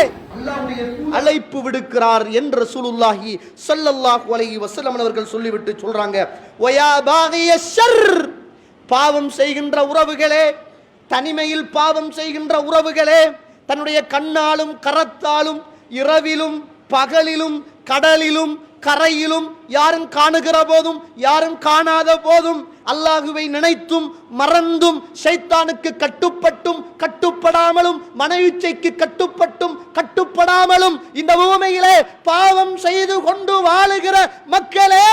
அழைப்பு விடுக்கிறார் என்று ரசூலுல்லாஹி ஸல்லல்லாஹு அலைஹி வஸல்லம் அவர்கள் சொல்லிவிட்டு சொல்றாங்க, வயா பாகிய ஷர், பாவம் செய்கின்ற உறவுகளே, தனிமையில் பாவம் செய்கின்ற உறவுகளே, தன்னுடைய கண்ணாலும் கரத்தாலும் இரவிலும் பகலிலும் கடலிலும் கரையிலும் யாரும் காணுகிற போதும் யாரும் காணாத போதும் அல்லாஹுவை நினைத்தும் மறந்தும் ஷைத்தானுக்கு கட்டுப்பட்டும் கட்டுப்படாமலும் மனயிச்சைக்கு கட்டுப்பட்டும் கட்டுப்படாமலும் இந்த பூமியிலே பாவம் செய்து கொண்டு வாழுகிற மக்களே,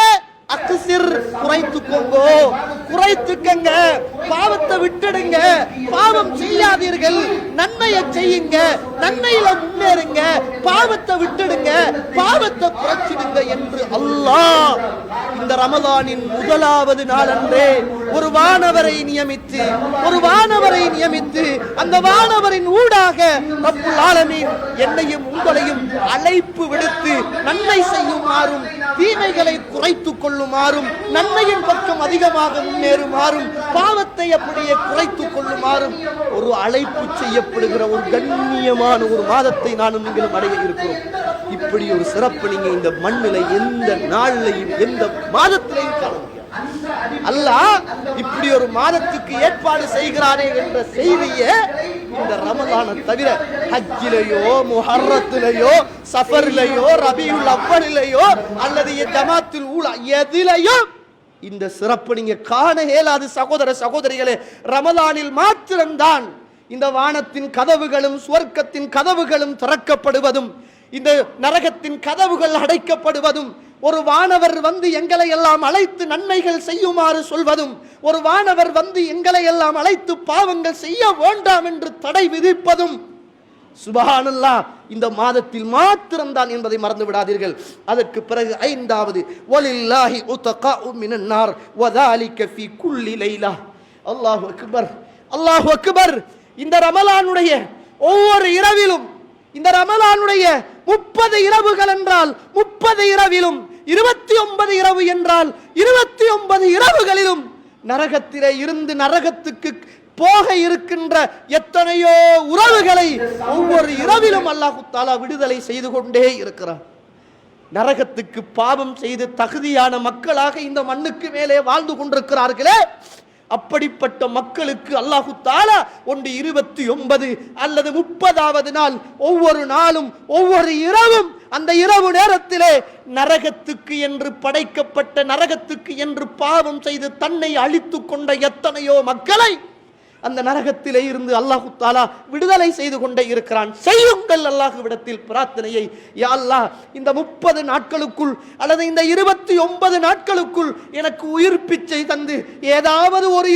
அக்ஸிர், குறைத்துக்கோங்க, குறைத்துக்கங்க, பாவத்தை விட்டுடுங்க, பாவம் செய்யாதீர்கள், நன்மையை செய்யுங்க, நன்மையில முன்னேறுங்க, பாவத்தை விட்டுடுங்க, பாவத்தை குறைச்சிடுங்க என்று அல்லாஹ் இந்த ரமலானின் முதலாவது நாள் அன்றே ஒரு வானவரை நியமித்து அந்த வானவரின் ஊடாக ரப்புல் ஆலமீன் என்னையும் உங்களையும் அழைப்பு விடுத்து நன்மை செய்யுமாறும் தீமைகளை குறைத்துக் கொள்ளுமாறும் நன்மையின் பக்கம் அதிகமாக முன்னேறுமாறும் பாவத்தை அப்படியே குறைத்துக் கொள்ளுமாறும் ஒரு அழைப்பு செய்யப்படுகிற ஒரு கண்ணியமான ஒரு மாதத்தை நானும் நீங்களும் அடைய இருக்கிறோம். இப்படி ஒரு சிறப்பு நீங்க இந்த மண்ணில் எந்த நாளிலையும் எந்த மாதத்திலையும் காண முடியாது. அல்லாஹ் இப்படி ஒரு மாதத்துக்கு ஏற்பாடு செய்கிறானே என்ற செய்தியை இந்த ரமலானை தவிர ஹஜ்ஜிலேயோ முஹர்ரத்திலேயோ சஃபரிலேயோ ரபியுல் அவ்வலிலேயோ அல்லது ஜமாத்துல் ஊலா எதிலேயோ இந்த சிறப்பு நீங்க காண இயலாது. சகோதர சகோதரிகளே, ரமலானில் மாத்திரம்தான் இந்த வானத்தின் கதவுகளும் சுவர்க்கத்தின் கதவுகளும் திறக்கப்படுவதும் இந்த நரகத்தின் கதவுகள் அடைக்கப்படுவதும் ஒரு வானவர் வந்து எங்களை எல்லாம் அழைத்து நன்மைகள் செய்யுமாறு சொல்வதும் ஒரு வானவர் வந்து எங்களை எல்லாம் அழைத்து பாவங்கள் செய்ய வேண்டாம் என்று தடை விதிப்பதும் சுப்ஹானல்லாஹ் இந்த மாதத்தில் மாத்திரம்தான் என்பதை மறந்து விடாதீர்கள். அதற்கு பிறகு ஐந்தாவது, வலில்லாஹி உத்தகாஉ மினன் நார் வதாலிக ஃபீ குல்லி லைலா. அல்லாஹு அக்பர், அல்லாஹு அக்பர். இந்த ரமலானுடைய ஒவ்வொரு இரவிலும், இந்த ரமலானுடைய 30 இரவுகள் என்றால் 30 இரவிலும் 29 இரவு என்றால் 29 இரவுகளிலும் நரகத்திலே இருந்து நரகத்துக்கு போக இருக்கின்ற எத்தனையோ உறவுகளை ஒவ்வொரு இரவிலும் அல்லாஹ் தஆலா விடுதலை செய்து கொண்டே இருக்கிறார். நரகத்துக்கு பாவம் செய்து தகுதியான மக்களாக இந்த மண்ணுக்கு மேலே வாழ்ந்து கொண்டிருக்கிறார்களே, அப்படிப்பட்ட மக்களுக்கு அல்லாஹ் தஆலா 29 அல்லது 30வது நாள் ஒவ்வொரு நாளும் ஒவ்வொரு இரவும் அந்த இரவு நேரத்திலே நரகத்துக்கு என்று படைக்கப்பட்ட நரகத்துக்கு என்று பாவம் செய்து தன்னை அழித்துக் கொண்ட எத்தனையோ மக்களை அந்த நரகத்திலே இருந்து அல்லாஹ் தஆலா விடுதலை செய்து கொண்டே இருக்கிறான். செய்யுங்கள் அல்லாஹ்விடத்தில் பிரார்த்தனையை. யா அல்லாஹ், இந்த 30 நாட்களுக்குள் அல்லது இந்த 29 நாட்களுக்குள் எனக்கு உயிர் பிச்சை தந்து ஏதாவது ஒரு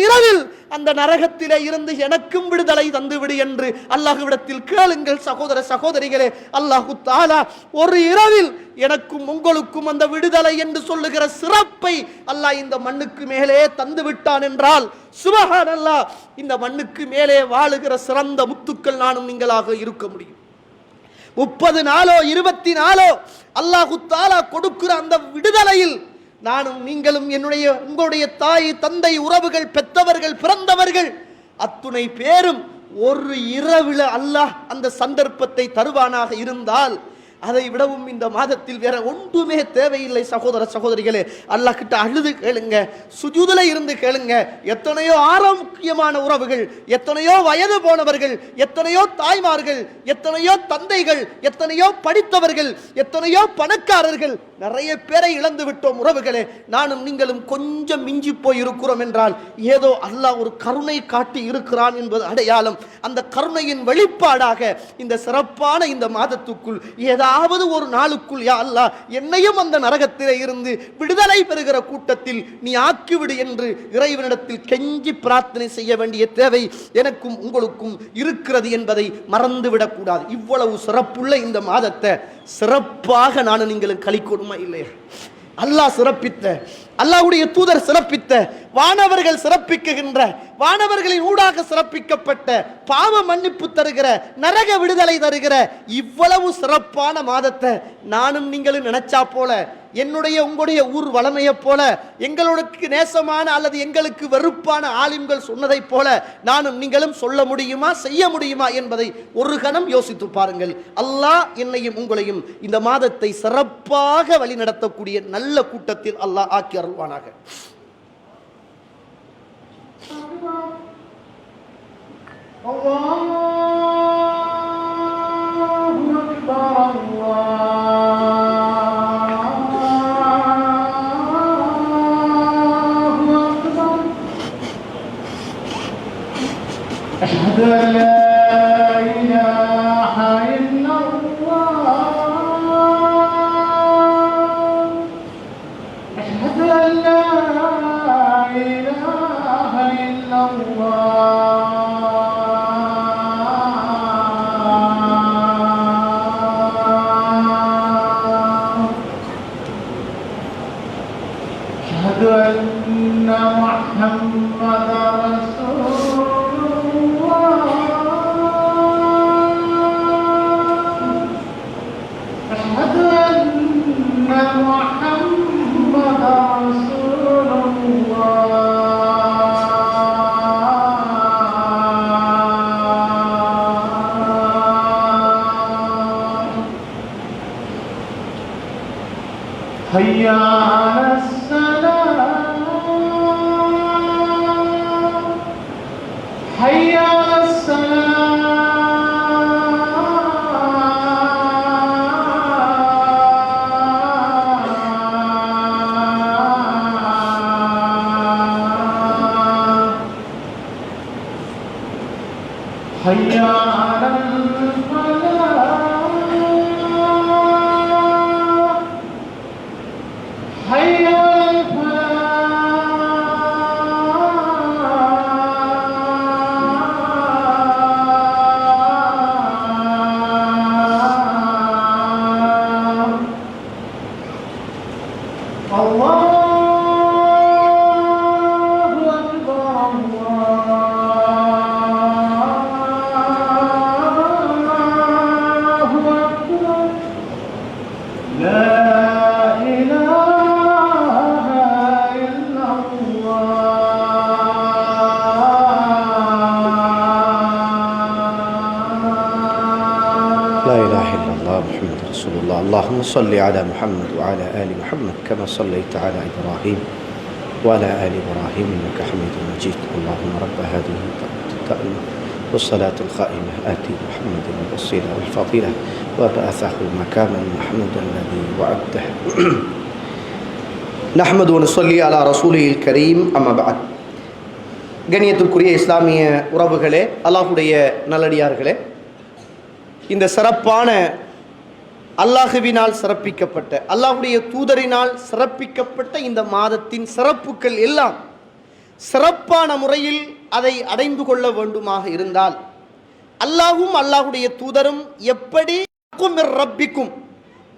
இரவில் அந்த நரகத்திலே இருந்து எனக்கும் விடுதலை தந்துவிடு என்று அல்லாஹ்விடத்தில் கேளுங்கள் சகோதர சகோதரிகளே. அல்லாஹ் தஆலா ஒரு இரவில் எனக்கும் உங்களுக்கும் அந்த விடுதலை என்று சொல்லுகிற சிறப்பை அல்லாஹ் இந்த மண்ணுக்கு மேலே தந்து விட்டான் என்றால் சுப்ஹானல்லாஹ், இந்த மண்ணுக்கு மேலே வாழுகிற சிறந்த முத்துக்கள் நானும் நீங்களாக இருக்க முடியும். 30 நாளோ 20 நாளோ அல்லாஹ் தஆலா கொடுக்கிற அந்த விடுதலையில் நானும் நீங்களும் உங்களுடைய தாய் தந்தை உறவுகள் பெற்றவர்கள் பிறந்தவர்கள் அத்துணை பேரும் ஒரு இரவில் அல்லாஹ் அந்த சந்தர்ப்பத்தை தருவானாக இருந்தால் அதை விடவும் இந்த மாதத்தில் வேற ஒன்றுமே தேவையில்லை. சகோதர சகோதரிகளே, அல்லாஹ் கிட்ட அழுது கேளுங்க, சுஜூதுல இருந்து கேளுங்க. எத்தனையோ ஆரோக்கியமான உறவுகள், எத்தனையோ வயது போனவர்கள், எத்தனையோ தாய்மார்கள், எத்தனையோ தந்தைகள், எத்தனையோ படித்தவர்கள், எத்தனையோ பணக்காரர்கள், நிறைய பேரை இழந்து விட்டோம் உறவுகளே. நானும் நீங்களும் கொஞ்சம் மிஞ்சி போய் இருக்கிறோம் என்றால் ஏதோ அல்லாஹ் ஒரு கருணை காட்டி இருக்கிறான் என்பது அடையாளம். அந்த கருணையின் வெளிப்பாடாக இந்த சிறப்பான இந்த மாதத்துக்குள் ஏதாவது ஒரு நாளுக்குள் யா அல்லாஹ் என்னையும் அந்த நரகத்திலே இருந்து விடுதலை பெறுகிற கூட்டத்தில் நீ ஆக்கிவிடு என்று இறைவனிடத்தில் கெஞ்சி பிரார்த்தனை செய்ய வேண்டிய தேவை எனக்கும் உங்களுக்கும் இருக்கிறது என்பதை மறந்துவிடக் கூடாது. இவ்வளவு சிறப்புள்ள இந்த மாதத்தை சிறப்பாக நான் நீங்களும் கழிக்கணுமா இல்லையா? அல்லாஹ் சிறப்பித்த, அல்லாஹ்வுடைய தூதர் சிறப்பித்த, வானவர்கள் சிறப்பிக்கின்ற, வானவர்களின் ஊடாக சிறப்பிக்கப்பட்ட, பாவ மன்னிப்பு தருகிற, நரக விடுதலை தருகிற இவ்வளவு சிறப்பான மாதத்தை நானும் நீங்களும் நினைச்சா போல, என்னுடைய உங்களுடைய ஊர் வளமையை போல, எங்களுக்கு நேசமான அல்லது எங்களுக்கு வெறுப்பான ஆலிம்கள் சொன்னதை போல நானும் நீங்களும் சொல்ல முடியுமா, செய்ய முடியுமா என்பதை ஒரு கணம் யோசித்து பாருங்கள். அல்லாஹ் என்னையும் உங்களையும் இந்த மாதத்தை சிறப்பாக வழிநடத்தக்கூடிய நல்ல கூட்டத்தில் அல்லாஹ் ஆக்கி அருள்வானாக. أشهد أن لا إله إلا الله أشهد أن لا إله إلا الله أشهد أن محمدا رسول الله أشهد أن محمدا رسول الله حي على الصلاة حي على الصلاة حي على الفلاح حي على الفلاح الله أكبر الله أكبر لا إله إلا الله لا إله إلا الله محمد رسول الله. اللهم صل على محمد وعلى آل محمد كما صليت على إبراهيم وعلى آل إبراهيم إنك حميد مجيد. اللهم رب هذه الدعوة والصلاة القائمة آتي محمد الوسيلة والفضيلة وبعثه مكانا محمودا الذي وعده. نحمد ونصلي على رسوله الكريم. أما بعد. கண்ணியத்திற்குரிய இஸ்லாமிய உறவுகளே, அல்லாஹுடைய நல்லடியார்களே, இந்த சிறப்பான அல்லாஹுவினால் சிறப்பிக்கப்பட்ட, அல்லாஹுடைய தூதரினால் சிறப்பிக்கப்பட்ட இந்த மாதத்தின் சிறப்புகள் எல்லாம் சிறப்பான முறையில் அதை அடைந்து கொள்ள வேண்டுமாக இருந்தால் அல்லாஹும் அல்லாஹுடைய தூதரும் எப்படி ரப்பிக்கும்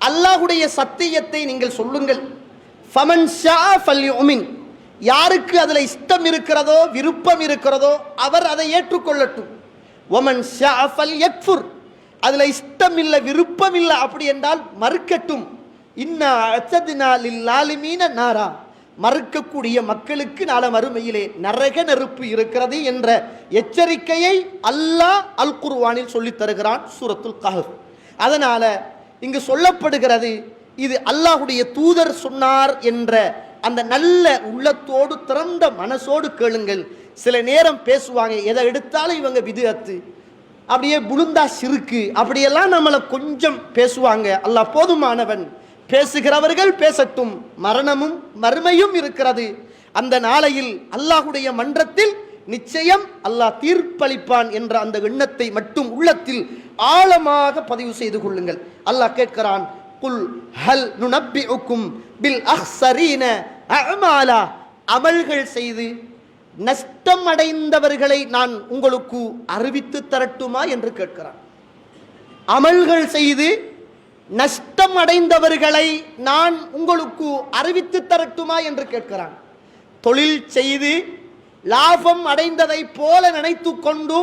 அல்லாஹுடைய சத்தியத்தை நீங்கள் சொல்லுங்கள். ஃபமன் ஷா ஃபல்யுமின், யாருக்கு அதில் இஷ்டம் இருக்கிறதோ விருப்பம் இருக்கிறதோ அவர் அதை ஏற்றுக்கொள்ளட்டும். ஒமன் ஷா ஃபல்யக்ஃபுர், அதில் இஷ்டம் இல்லை விருப்பம் இல்லை அப்படி என்றால் மறுக்கட்டும். இன்னா அஸத்னா லில்லாலிமீன நாரா, மறுக்கக்கூடிய மக்களுக்கு நாள மறுமையிலே நரக நெருப்பு இருக்கிறது என்ற எச்சரிக்கையை அல்லாஹ் அல் குர்ஆனில் சொல்லித் தருகிறான் சூரத்துல் கஹஃப். அதனால இங்கு சொல்லப்படுகிறது, இது அல்லாஹுடைய தூதர் சொன்னார் என்ற அந்த நல்ல உள்ளத்தோடு திறந்த மனசோடு கேளுங்கள். சில நேரம் பேசுவாங்க, எதை எடுத்தாலும் இவங்க விதுஅத்து, அப்படியே புழுந்தா சிறுக்கு, அப்படியெல்லாம் நம்மளை கொஞ்சம் பேசுவாங்க. அல்லாஹ் போதுமானவன், பேசுகிறவர்கள் பேசட்டும், மரணமும் மறுமையும் இருக்கிறது. அந்த நாளையில் அல்லாஹுடைய மன்றத்தில் நிச்சயம் அல்லாஹ் தீர்ப்பளிப்பான் என்ற அந்த எண்ணத்தை மட்டும் உள்ளத்தில் ஆழமாக பதிவு செய்து கொள்ளுங்கள். அல்லாஹ் கேட்கிறான், குல் ஹல் நுனப்பிஉக்கும் பில் அஹ்ஸரீன அஅமாலா, அமல்கள் செய்து நஷ்டம் அடைந்தவர்களை நான் உங்களுக்கு அறிவித்து தரட்டுமா என்று கேட்கிறான். அமல்கள் செய்து நஷ்டம் அடைந்தவர்களை நான் உங்களுக்கு அறிவித்து தரட்டுமா என்று கேட்கிறான். தொழில் செய்து லாபம் அடைந்ததை போல நினைத்து கொண்டு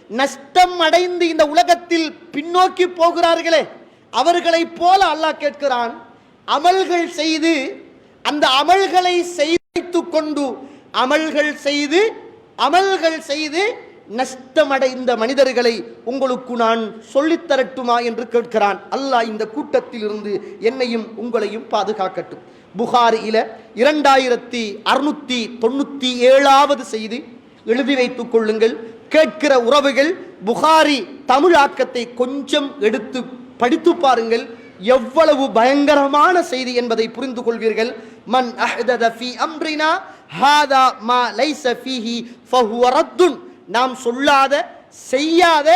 நஷ்டம் அடைந்து இந்த உலகத்தில் பின்னோக்கி போகிறார்களே அவர்களை போல அல்லாஹ் கேட்கிறான். அமல்கள் செய்து அந்த அமல்களை செய்து கொண்டு அமல்கள் செய்து நஷ்டமடைந்த மனிதர்களை உங்களுக்கு நான் சொல்லித் தரட்டுமா என்று கேட்கிறான். அல்லாஹ் இந்த கூட்டத்தில் இருந்து என்னையும் உங்களையும் பாதுகாக்கட்டும். புகாரியில 2697வது செய்தி எழுதி வைத்துக் கொள்ளுங்கள். கேட்கிற உறவுகள் புகாரி தமிழாக்கத்தை கொஞ்சம் எடுத்து படித்து பாருங்கள், எவ்வளவு பயங்கரமான செய்தி என்பதை புரிந்து கொள்வீர்கள். மன் அஹ்தத ஃபீ அம்ரினா ஹாதா மா லைஸ ஃபீஹி ஃபஹுவ ரத்துன், நாம் சொல்லாத செய்யாத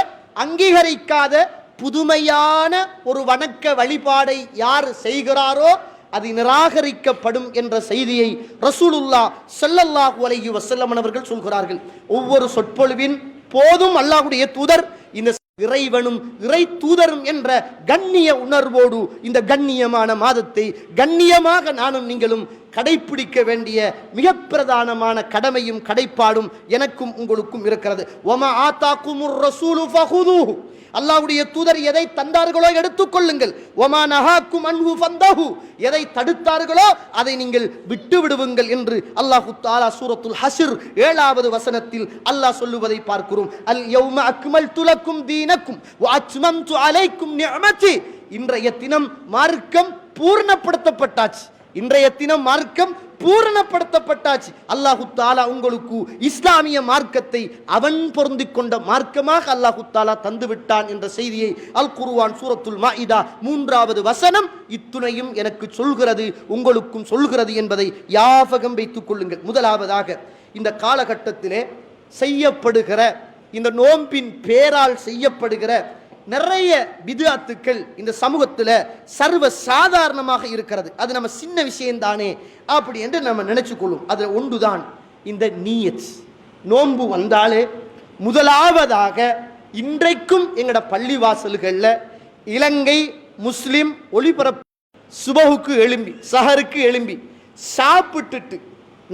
அங்கீகரிக்காத புதுமையான ஒரு வணக்க வழிபாடை யார் செய்கிறாரோ அது நிராகரிக்கப்படும் என்ற செய்தியை ரசூலுல்லாஹ் ஸல்லல்லாஹு அலைஹி வஸல்லம் அவர்கள் சொல்கிறார்கள். ஒவ்வொரு சொற்பொழிவின் போதும் அல்லாஹ்வுடைய தூதர் இந்த இறைவனும் இறை தூதரும் என்ற கண்ணிய உணர்வோடு இந்த கண்ணியமான மாதத்தை கண்ணியமாக நானும் நீங்களும் கடைபிடிக்க வேண்டிய மிக பிரதானமான கடமையும் கடைப்பாடும் எனக்கும் உங்களுக்கும் இருக்கிறது. ஒமா ஆதாக்குமுர் ரசூலு ஃபஹுதுஹு, அல்லாஹ்வுடைய தூதர் எதை தந்தார்களோ எடுத்துக்கொள்ளுங்கள். ஒமா நஹாக்கும் அன்ஹு ஃபந்தஹு, எதை தடுத்தார்களோ அதை நீங்கள் விட்டு விடுவுங்கள் என்று அல்லாஹு தஆலா சூரத்துல் ஹஷ்ர் 7வது வசனத்தில் அல்லாஹ் சொல்லுவதை பார்க்கிறோம். அல் யௌம அக்மல்து லக்கும் தீனக்கும் வ அத்மம்து அலைக்கும் நிஅமதி, இன்றைய தினம் மார்க்கம் பூர்ணப்படுத்தப்பட்டாச்சு. இன்றைய தினம் மார்க்கம் பூரணப்படுத்தப்பட்டாச்சு. அல்லாஹு தஆலா உங்களுக்கு இஸ்லாமிய மார்க்கத்தை அவன் பொருந்திக் கொண்ட மார்க்கமாக அல்லாஹு தஆலா தந்து விட்டான் என்ற செய்தியை அல் குர்ஆன் சூரத்துல் மாஇதா 3வது வசனம் இத்துணையும் எனக்கு சொல்கிறது, உங்களுக்கும் சொல்கிறது என்பதை ஞாபகம் வைத்துக் கொள்ளுங்கள். முதலாவதாக இந்த காலகட்டத்திலே செய்யப்படுகிற இந்த நோம்பின் பேரால் செய்யப்படுகிற நிறைய பிதுஅத்துக்கள் இந்த சமூகத்தில் சர்வ சாதாரணமாக இருக்கிறது. அது நம்ம சின்ன விஷயம்தானே அப்படி என்று நம்ம நினைச்சுக்கொள்ளும். அதில் ஒன்றுதான் இந்த நீயத். நோன்பு வந்தாலே முதலாவதாக இன்றைக்கும் எங்களோட பள்ளிவாசல்களில் இலங்கை முஸ்லிம் ஒளிபரப்பு சுபஹுக்கு எழும்பி சஹருக்கு எழும்பி சாப்பிட்டுட்டு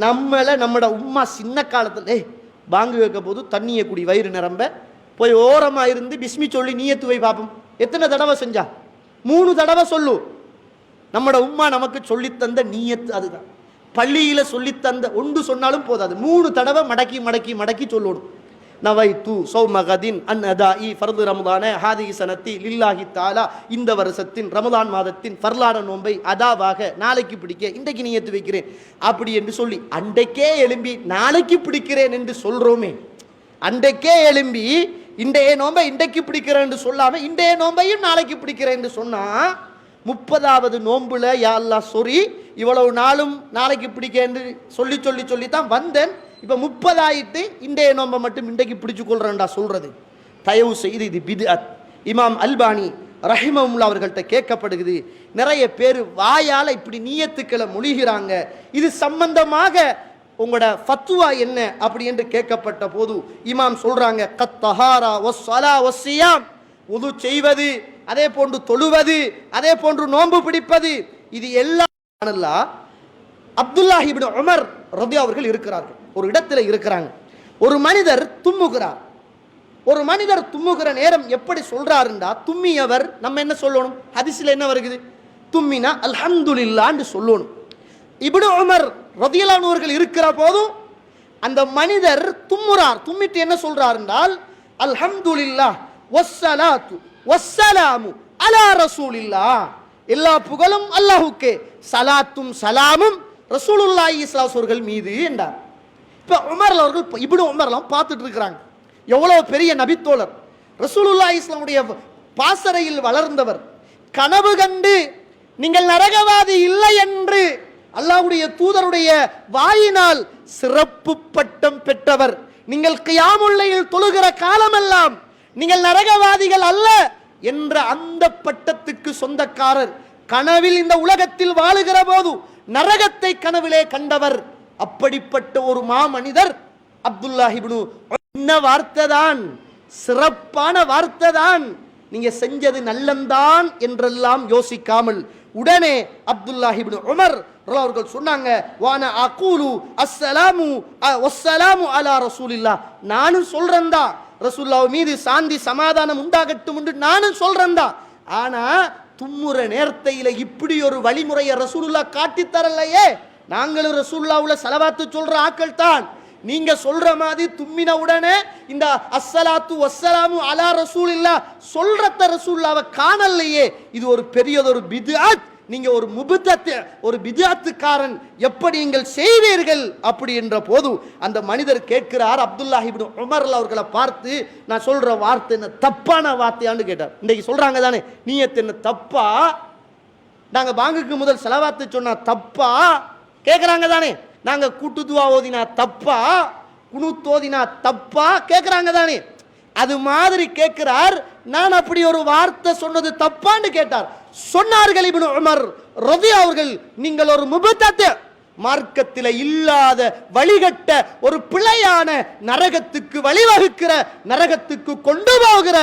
நம்மளோட உம்மா சின்ன காலத்தில் பாங்கு வைக்க போது தண்ணியை குடி வயிறு நிரம்ப போய் ஓரமாக இருந்து பிஸ்மி சொல்லி நீயத்து வை பார்ப்போம். எத்தனை தடவை செஞ்சா? 3 தடவை சொல்லு. நம்மட உம்மா நமக்கு சொல்லித்தந்த நீயத்து அதுதான். பள்ளியில் சொல்லித்தந்த ஒன்று சொன்னாலும் போதாது, 3 தடவை மடக்கி மடக்கி மடக்கி சொல்லணும். நவைத்து சௌமகதின் அன் அதாஇ ஃபர்து ரமதான ஹாதிஹி சனத்தி லில்லாஹி தஆலா, இந்த வருஷத்தின் ரமதான் மாதத்தின் ஃபர்லான நோன்பை அதாவாக நாளைக்கு பிடிக்க இன்றைக்கு நியத்து வைக்கிறேன் அப்படி என்று சொல்லி அன்றைக்கே எழும்பி நாளைக்கு பிடிக்கிறேன் என்று சொல்றோமே. அன்றைக்கே எழும்பி இன்றைய நோன்பை இன்றைக்கு பிடிக்கிறேன் என்று சொல்லாமல் இன்றைய நோன்பையும் நாளைக்கு பிடிக்கிறேன் என்று சொன்னா 30வது நோன்புல யா அல்லாஹ் சொரி இவ்வளவு நாளும் நாளைக்கு பிடிக்க என்று சொல்லி சொல்லி சொல்லித்தான் வந்தேன். இப்போ 30 ஆயிட்டு இன்றைய நோன்பை மட்டும் இன்றைக்கு பிடிச்சு கொள்றேன்டா சொல்றது தயவு செய்து இது பித்அத். இமாம் அல்பானி ரஹிமஹுல்லாஹ் அவர்கள்ட்ட கேட்கப்படுகிறது, நிறைய பேர் வாயால் இப்படி நியத்துக்களை மொழிகிறாங்க, இது சம்பந்தமாக உங்களோட ஃபத்வா என்ன அப்படி என்று கேட்கப்பட்ட போது இமாம் சொல்றாங்க, கத்தஹாரா வஸ்ஸலா வஸ்ஸியாம், உது செய்வது, அதே போன்று தொழுவது, அதே போன்று நோன்பு பிடிப்பது, இது எல்லாம் அப்துல்லாஹ் இப்னு உமர் ரலியல்லாஹு அவர்கள் இருக்கிறார்கள். ஒரு இடத்துல இருக்கிறாங்க, ஒரு மனிதர் தும்முகிறார். ஒரு மனிதர் தும்முகிற நேரம் எப்படி சொல்றாருண்டா, தும்மியவர் நம்ம என்ன சொல்லணும், ஹதீஸ்ல என்ன வருகிறது, தும்மினா அல்ஹம்துலில்லாஹ்னு சொல்லணும். இப்னு உமர் ரலியல்லாஹு அவர்கள் இருக்கிற போதும் அந்த மனிதர் தும்முறார். தும்மிட்டு என்ன சொல்றார் என்றால், அல்ஹம்துலில்லாஹ் வஸ்ஸலாத்து வஸ்ஸலாமு அலா ரசூலில்லாஹ், எல்லா புகழும் அல்லாஹ்வுக்கே, சலாத்தும் சலாமும் ரசூலுல்லாஹி ஸல்லல்லாஹு அலைஹி அவர்கள் மீது என்றார். இப்போ உமர் அவர்கள் இப்னு உமர்லாம் பார்த்துட்டு இருக்கிறாங்க, எவ்வளவு பெரிய நபித்தோழர், ரசூலுல்லாஹி ஸல்லல்லாஹு அலைஹி வஸல்லம் பாசறையில் வளர்ந்தவர், கனவு கண்டு நீங்கள் நரகவாதி இல்லை என்று அல்லாஹ்வுடைய தூதருடைய வாயினால் சிறப்பு பட்டம் பெற்றவர், நீங்கள் கியாமுல் லைல் தொழுகிற காலமெல்லாம் நீங்கள் நரகவாதிகள் அல்ல என்ற அந்த பட்டத்துக்கு சொந்தக்காரர், கனவில் இந்த உலகத்தில் வாழுகிற போது நரகத்தை கனவிலே கண்டவர். அப்படிப்பட்ட ஒரு மாமனிதர் அப்துல்லாஹ் இப்னு, என்ன வார்த்தை தான், சிறப்பான வார்த்தை தான், நீங்க செஞ்சது நல்லந்தான் என்றெல்லாம் யோசிக்காமல் உடனே அப்துல்லாஹ் இப்னு உமர் அவர்கள் சொன்னாங்க, வானா அகூலு அஸ்ஸலாமு வஸ்ஸலாமு அலா ரசூலில்லாஹ், நானும் சொல்றேன்டா ரசூலுல்லாஹ் மீது சாந்தி சமாதானம் உண்டாகட்டும் என்று நானும் சொல்றேன்டா, ஆனா தும்முற நேரத்தையில இப்படி ஒரு வழிமுறையை ரசூலுல்லாஹ் காட்டி தரலையே, நாங்களும் ரசூலுல்லாஹ்வுல ஸலவாத்து சொல்ற ஆட்கள் தான், நீங்க சொல்ற மாதிரி தும்மின உடனே இந்த அஸ்ஸலாத்து வஸ்ஸலாமு அலா ரசூலில்லாஹ் சொல்றத ரசூலுல்லாஹ்வை காணலையே, இது ஒரு பெரியதொரு பித்அத், நீங்க ஒரு முபத்தத், ஒரு பித்அத்துக்காரன், எப்படி நீங்கள் செய்வீர்கள் அப்படி என்ற போது அந்த மனிதர் கேட்கிறார், அப்துல்லாஹ் இப்னு உமர் அவர்களை பார்த்து, நான் சொல்ற வார்த்தை என்ன தப்பான வார்த்தையான்னு கேட்டார். இன்னைக்கு சொல்றாங்க தானே, நியத் என்ன தப்பா, நாங்க பாங்குக்கு முதல் ஸலவாத்து சொன்னா தப்பா கேட்கறாங்க தானே, நாங்க கூட்டு துவா ஓதினா தப்பா, குனூத் ஓதினா தப்பா கேட்கறாங்க தானே, அது மாதிரி கேட்கிறார், நான் அப்படி ஒரு வார்த்தை சொன்னது தப்பான்னு கேட்டார். சொன்னார்கள் இப்னு உமர் ரலியல்லாஹு அவர்கள், நீங்கள் ஒரு முபத்தத், மார்க்கத்தில் இல்லாத வழிகட்ட ஒரு பிழையான நரகத்துக்கு வழிவகுக்கிற, நரகத்துக்கு கொண்டு போகிற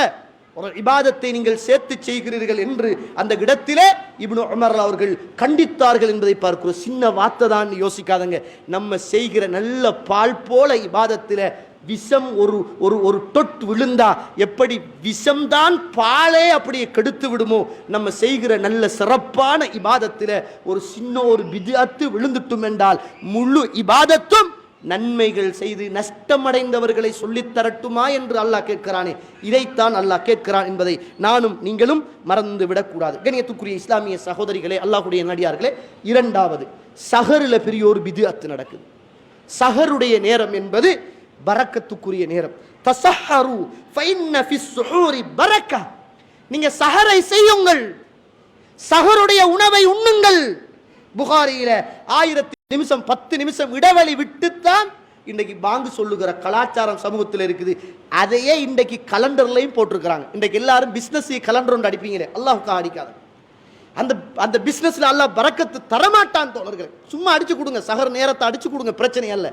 ஒரு இபாதத்தை நீங்கள் சேர்த்து செய்கிறீர்கள் என்று அந்த இடத்திலே இப்னு உமர் அவர்கள் கண்டித்தார்கள் என்பதை பார்க்கிறோம். சின்ன வார்த்தை தான் யோசிக்காதங்க, நம்ம செய்கிற நல்ல பால் போல இபாதத்தில் விஷம் ஒரு ஒரு ஒரு தொட்டு விழுந்தா எப்படி விஷம்தான் பாலே அப்படியே கெடுத்து விடுமோ, நம்ம செய்கிற நல்ல சிறப்பான இபாதத்தில் ஒரு சின்ன ஒரு பித்அத்து விழுந்துட்டும் என்றால் முழு இபாதத்தும் நன்மைகள் செய்து நஷ்டமடைந்தவர்களை சொல்லித் தரட்டுமா என்று அல்லாஹ் கேட்கிறானே, இதைத்தான் அல்லாஹ் கேட்கிறான் என்பதை நானும் நீங்களும் மறந்து விடக்கூடாது. கண்ணியத்துக்குரிய இஸ்லாமிய சகோதரிகளே, அல்லாஹ்வுடைய நடிகார்களே, இரண்டாவது சஹரில் பெரிய ஒரு பித்அத் நடக்குது. சஹருடைய நேரம் என்பது பரக்கத்துக்குரிய நேரம். தஸஹரு ஃபஇன்ன ஃபிஸ் ஸுஹூரி பரக்கா, நீங்க சஹரை செய்யுங்கள், சஹருடைய உணவை உண்ணுங்கள். புகாரியில 1000 நிமிஷம் 10 நிமிஷம் இடைவெளி விட்டுத்தான் இன்றைக்கு பாங்கு சொல்லுகிற கலாச்சாரம் சமூகத்தில் இருக்குது. அதையே இன்றைக்கு கலண்டர்லையும் போட்டிருக்கிறாங்க. இன்றைக்கு எல்லாரும் பிஸ்னஸ் கலண்டர் ஒன்று அடிப்பீங்களே, அல்லாஹ்வுக்கு அடிக்காது. அந்த அந்த பிஸ்னஸ்ல அல்லாஹ் பரக்கத்து தரமாட்டான் தோழர்கள். சும்மா அடிச்சு கொடுங்க, சஹர் நேரத்தை அடிச்சு கொடுங்க, பிரச்சனை அல்ல.